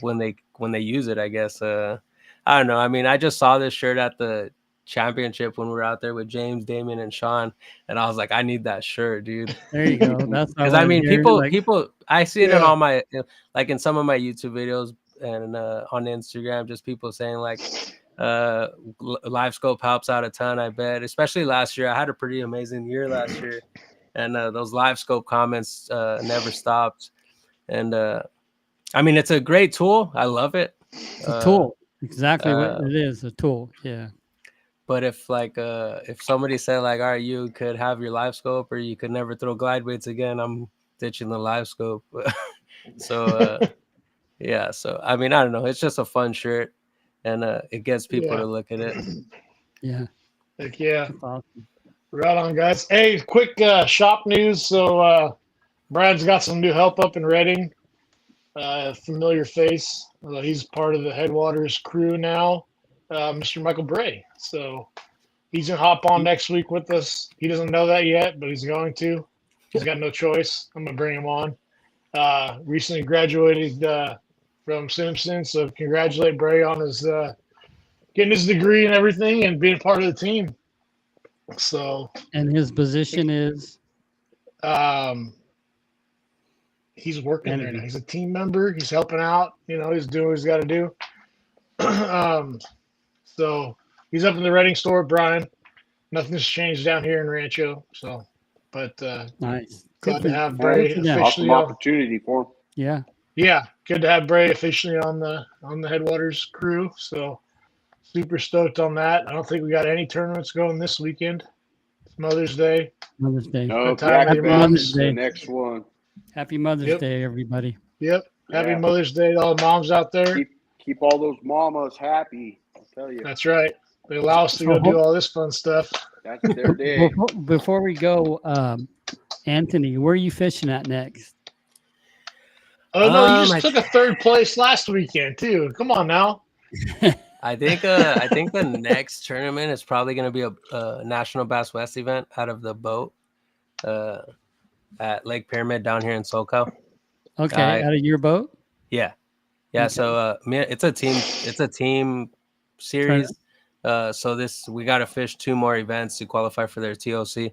when they use it, I guess. I don't know. I mean, I just saw this shirt at the championship when we were out there with James, Damien, and Shaun, and I was like, I need that shirt, dude. There you go. That's because I mean, people, I see it in all my like in some of my YouTube videos and on Instagram, just people saying like, live scope helps out a ton. I bet, especially last year, I had a pretty amazing year last year, and those live scope comments never stopped. And I mean, it's a great tool. I love it. It's a tool. Exactly what it is, a tool. Yeah. But if somebody said like, all right, you could have your live scope or you could never throw glide baits again, I'm ditching the live scope. So yeah, so I mean, I don't know. It's just a fun shirt and it gets people to look at it. Yeah. Heck yeah. Awesome. Right on, guys. Hey, quick shop news. So Brad's got some new help up in Reading. Familiar face. He's part of the Headwaters crew now, Mr. Michael Bray. So he's going to hop on next week with us. He doesn't know that yet, but he's going to. He's got no choice. I'm going to bring him on. Recently graduated from Simpson, so congratulate Bray on his getting his degree and everything and being part of the team. So. And his position is? He's working there now. He's a team member. He's helping out. You know, he's doing what he's got to do. So he's up in the Reading store, Brian. Nothing's changed down here in Rancho. So, but nice. Glad to have Bray officially. Awesome opportunity for him. Yeah. Yeah, good to have Bray officially on the Headwaters crew. So super stoked on that. I don't think we got any tournaments going this weekend. It's Mother's Day. Mother's Day. No, Happy Mother's Day. The next one. Happy Mother's Day, everybody. Yep. Happy Mother's Day to all the moms out there. Keep all those mamas happy. I'll tell you. That's right. They allow us to go do all this fun stuff. That's their day. Before we go, Anthony, where are you fishing at next? Oh no, you just took a third place last weekend too. Come on now. I think the next tournament is probably going to be a National Bass West event out of the boat at Lake Pyramid down here in SoCal. Okay, out of your boat? Yeah. Okay. So it's a team series. So we got to fish 2 more events to qualify for their TOC.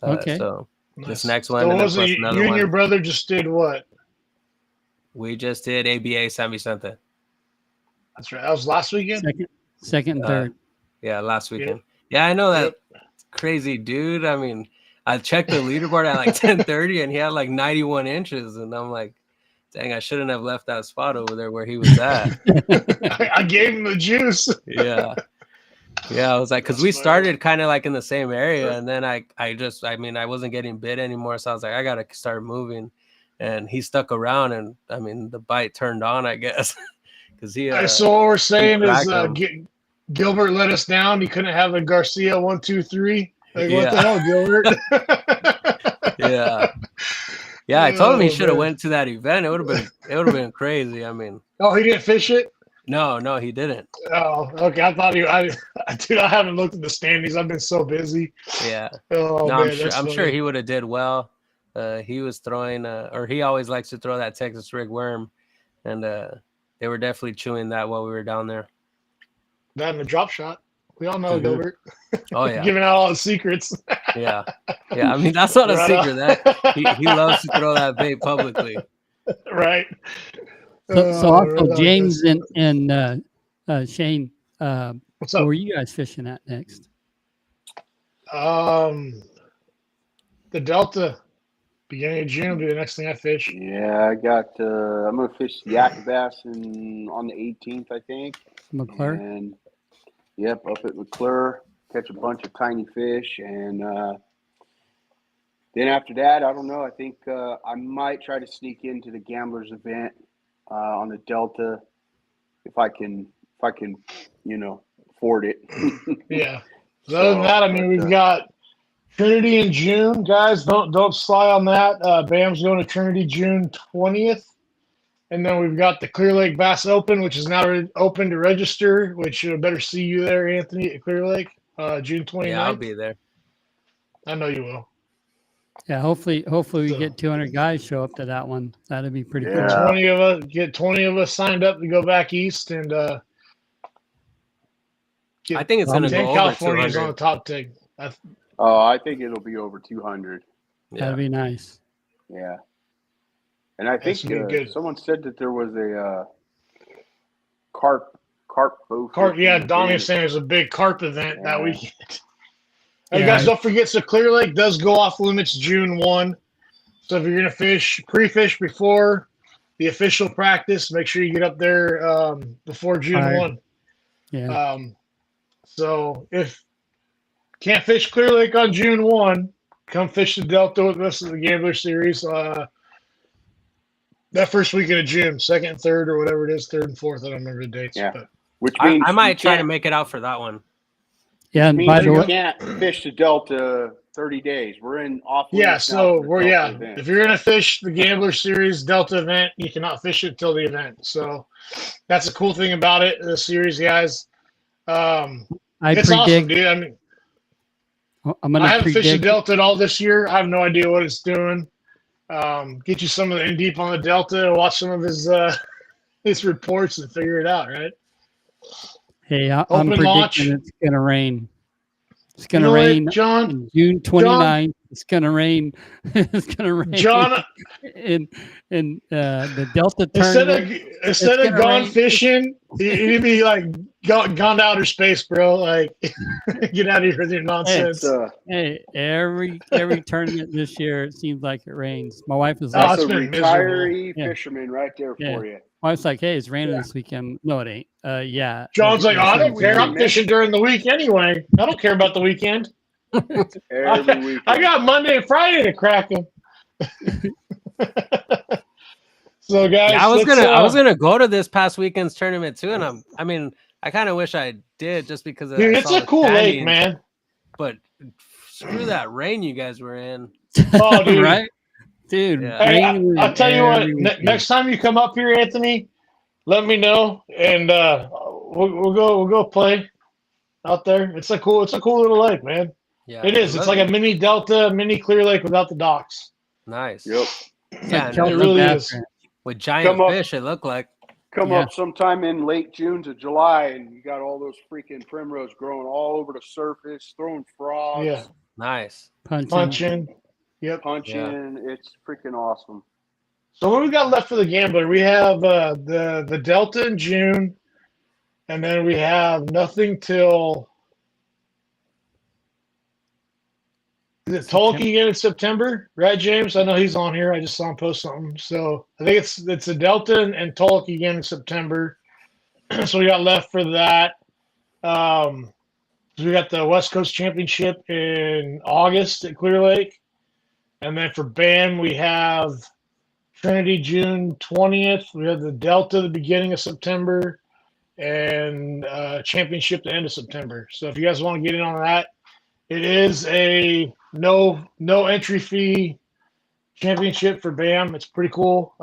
Okay. So nice. This next one, so and then was plus it, another you one. and your brother just did what? We just did ABA San Vicente. That's right. That was last weekend. Second and third. Yeah, last weekend. Yeah, I know that crazy dude. I mean, I checked the leaderboard at like 10:30, and he had like 91 inches, and I'm like, dang, I shouldn't have left that spot over there where he was at. I gave him the juice. Yeah. Yeah, I was like, because we started kind of like in the same area, and then I mean, I wasn't getting bit anymore, so I was like, I gotta start moving, and he stuck around, and I mean, the bite turned on, I guess, because he. So what we're saying is, cracked him. Gilbert let us down. He couldn't have a Garcia 1, 2, 3. Like, what the Yeah. hell, Gilbert? Yeah. Yeah, I told him he Oh, should have man. went to that event. It would have been crazy. I mean, Oh, he didn't fish it? no, he didn't. Oh, okay. I thought dude, I haven't looked at the standings. I've been so busy. Yeah. Oh, No, man, I'm sure he would have did well. He was throwing, or he always likes to throw that Texas rig worm, and they were definitely chewing that while we were down there. That and the drop shot. We all know Gilbert. Oh yeah, Giving out all the secrets. yeah. I mean, that's not a Right secret. on. That he loves to throw that bait publicly. Right. So also right on, James and Shane, what's where up? were you guys fishing at next? The Delta, beginning of June, will be the next thing I fish. Yeah, I got. I'm gonna fish Yak-A-Bass on the 18th, I think. McClure? And yep, up at McClure, catch a bunch of tiny fish, and then after that, I don't know. I think I might try to sneak into the Gamblers event on the Delta if I can, afford it. Yeah. So other than that, I mean, we've got Trinity in June, guys. Don't slide on that. Bam's going to Trinity June 20th, and then we've got the Clear Lake Bass Open, which is now open to register. Which better see you there, Anthony, at Clear Lake, June 29th. Yeah, I'll be there. I know you will. Yeah, hopefully we So- get 200 guys show up to that one. That'd be pretty Yeah. cool. Get 20 of us signed up to go back east, and I think it's gonna go over California is on the 200. top 10. Oh, I think it'll be over 200. Yeah. That'd be nice. Yeah. And I think That's good. someone said that there was a carp bow. Carp, yeah, fishing Donnie event. was saying there's a big carp event that Yeah. weekend. Hey Yeah. guys, don't forget, so Clear Lake does go off limits June 1. So if you're gonna pre-fish before the official practice, make sure you get up there before June Alright. 1. Yeah. So if can't fish Clear Lake on June 1, come fish the Delta with us in the Gambler Series. That first weekend of June, 2nd, 3rd, or whatever it is, 3rd and 4th. I don't remember the dates. Yeah. But Which means I might you try to can't- make it out for that one. Yeah, and means by the you way, can't fish the Delta 30 days. We're in off. yeah, limits now so for the Delta if event. you're gonna fish the Gambler Series Delta event, you cannot fish it till the event. So that's the cool thing about it. The series, guys. I It's awesome, predict dude. I mean, I'm I gonna haven't fished the predict Delta at all this year. I have no idea what it's doing. Get you some of the in deep on the Delta and watch some of his reports and figure it out, right? hey, I'm Open predicting launch. it's gonna rain. It's You gonna know what, rain John? in June 29th. It's gonna rain. It's gonna rain John, in the Delta instead tournament. of gonna gone rain. fishing, you'd be like gone to outer space, bro. Like, get out of here with your nonsense. Hey, every tournament this year, it seems like it rains. My wife was Oh, like, it's That's a been retiree Yeah. fisherman right there Yeah. for you. my wife's like, hey, it's raining this weekend. No, it ain't. Yeah. John's like, oh, I don't care. I'm weekend, fishing during the week anyway. I don't care about the weekend. Every weekend. I got Monday and Friday to crack them. So, guys, Yeah, I was let's, gonna go to this past weekend's tournament too, and I kind of wish I did just because dude, I it's saw a the cool lake, standings, man. But screw that rain you guys were in. Oh, dude. right? Dude, Yeah. Hey, rain I'll tell you what. every weekend. Next time you come up here, Anthony, let me know, and we'll go play out there. It's a cool little lake, man. Yeah, It is. It's like a mini Delta, mini Clear Lake without the docks. nice. Yep. Yeah, and Kelton it really Bass is. Ranch. with giant Come up. fish, it looked like. Come Yeah. up sometime in late June to July, and you got all those freaking primrose growing all over the surface, throwing frogs, Yeah, Nice. punching. Yep. punching. It's freaking awesome. So what we got left for the Gambler? We have the Delta in June, and then we have nothing till is it Tolkien again in September, right, James? I know he's on here. I just saw him post something. So I think it's a Delta and Tolkien again in September. So we got left for that. So we got the West Coast Championship in August at Clear Lake. And then for BAM, we have Trinity June 20th. We have the Delta the beginning of September and championship the end of September. So if you guys want to get in on that, it is a no entry fee championship for BAM. It's pretty cool.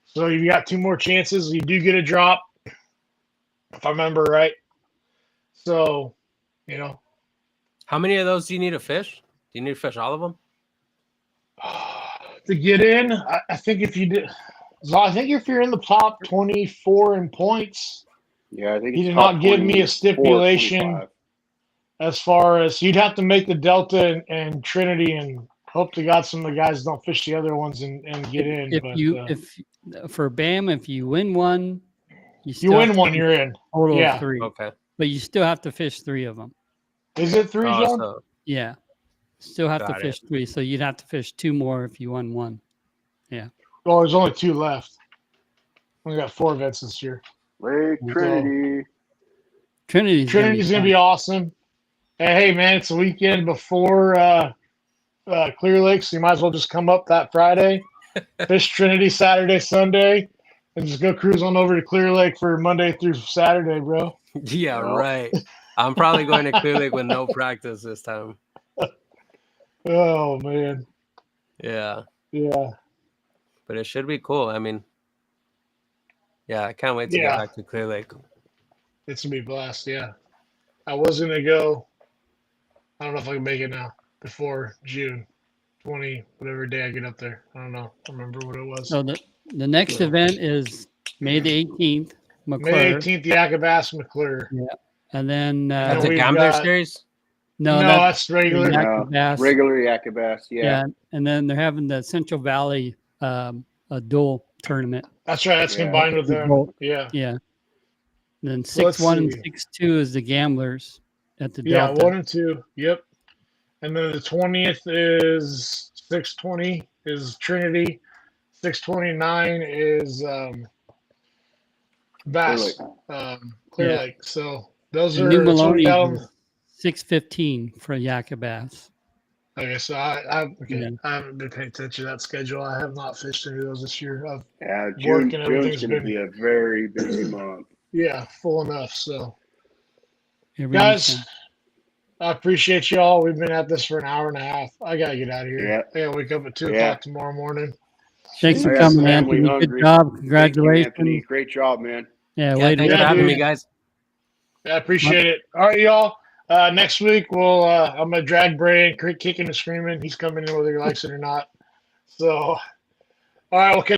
So you got 2 more chances. You do get a drop, if I remember right. So, How many of those do you need to fish? Do you need to fish all of them? to get in, I think if you did, so I think if you're in the top 24 in points, Yeah, I think he it's did top not give me 24, a stipulation 25. as far as you'd have to make the Delta and Trinity and hope to God some of the guys don't fish the other ones and get in. If for BAM, if you win one, you win one, you're in. Total Yeah. of 3. Okay. But you still have to fish 3 of them. Is it 3, Oh, John? so Yeah. Still have to Got fish 3. So you'd have to fish 2 more if you won 1. Well, there's only 2 left. We got 4 events this year. Lake Trinity. Trinity's gonna be awesome. Hey man, it's the weekend before Clear Lake, so you might as well just come up that Friday, fish Trinity Saturday, Sunday, and just go cruise on over to Clear Lake for Monday through Saturday, bro. Yeah, right. I'm probably going to Clear Lake with no practice this time. Oh man. Yeah. Yeah. But it should be cool. I mean, yeah, I can't wait to get back to Clear Lake. It's gonna be a blast, yeah. I was gonna go, I don't know if I can make it now, before June 20, whatever day I get up there. I don't know. I remember what it was. So the next event is May the 18th, McClure. May 18th, Yak-A-Bass McClure. Yeah. And then That's a we've gambler got- series? No, that's regular. Yak-A-Bass. Regular Yak-A-Bass, yeah. And then they're having the Central Valley a dual tournament. That's right. That's Yeah. combined with them. Both. Yeah. Yeah. And then So let's 6-1 and see. 6-2 is the gamblers at the Yeah, Delta. 1 and 2. Yep. And then the 20th is 620 is Trinity. 629 is Bass. Clear Yeah. Lake. So those And are New that's what we Maloney got on- is 6:15 for Yak-A-Bass. Okay, so I Yeah. haven't been paying attention to that schedule. I have not fished any of those this year. Yeah, Work and June's everything's going to been- be a very busy month. Yeah, full enough. So Every guys, weekend. I appreciate y'all. We've been at this for an hour and a half. I gotta get out of here. Yeah. I gotta wake up at 2 Yeah. o'clock tomorrow morning. Thanks for Yes, coming, man, we Anthony. hungry. Good job. Thank you, Congratulations. Anthony. Great job, man. Yeah, Yeah, way to thanks for Yeah, having dude. me, guys. I appreciate it. All right, y'all. Next week we'll I'm gonna drag Bray kicking and screaming. He's coming in whether he likes it or not. So all right, we'll catch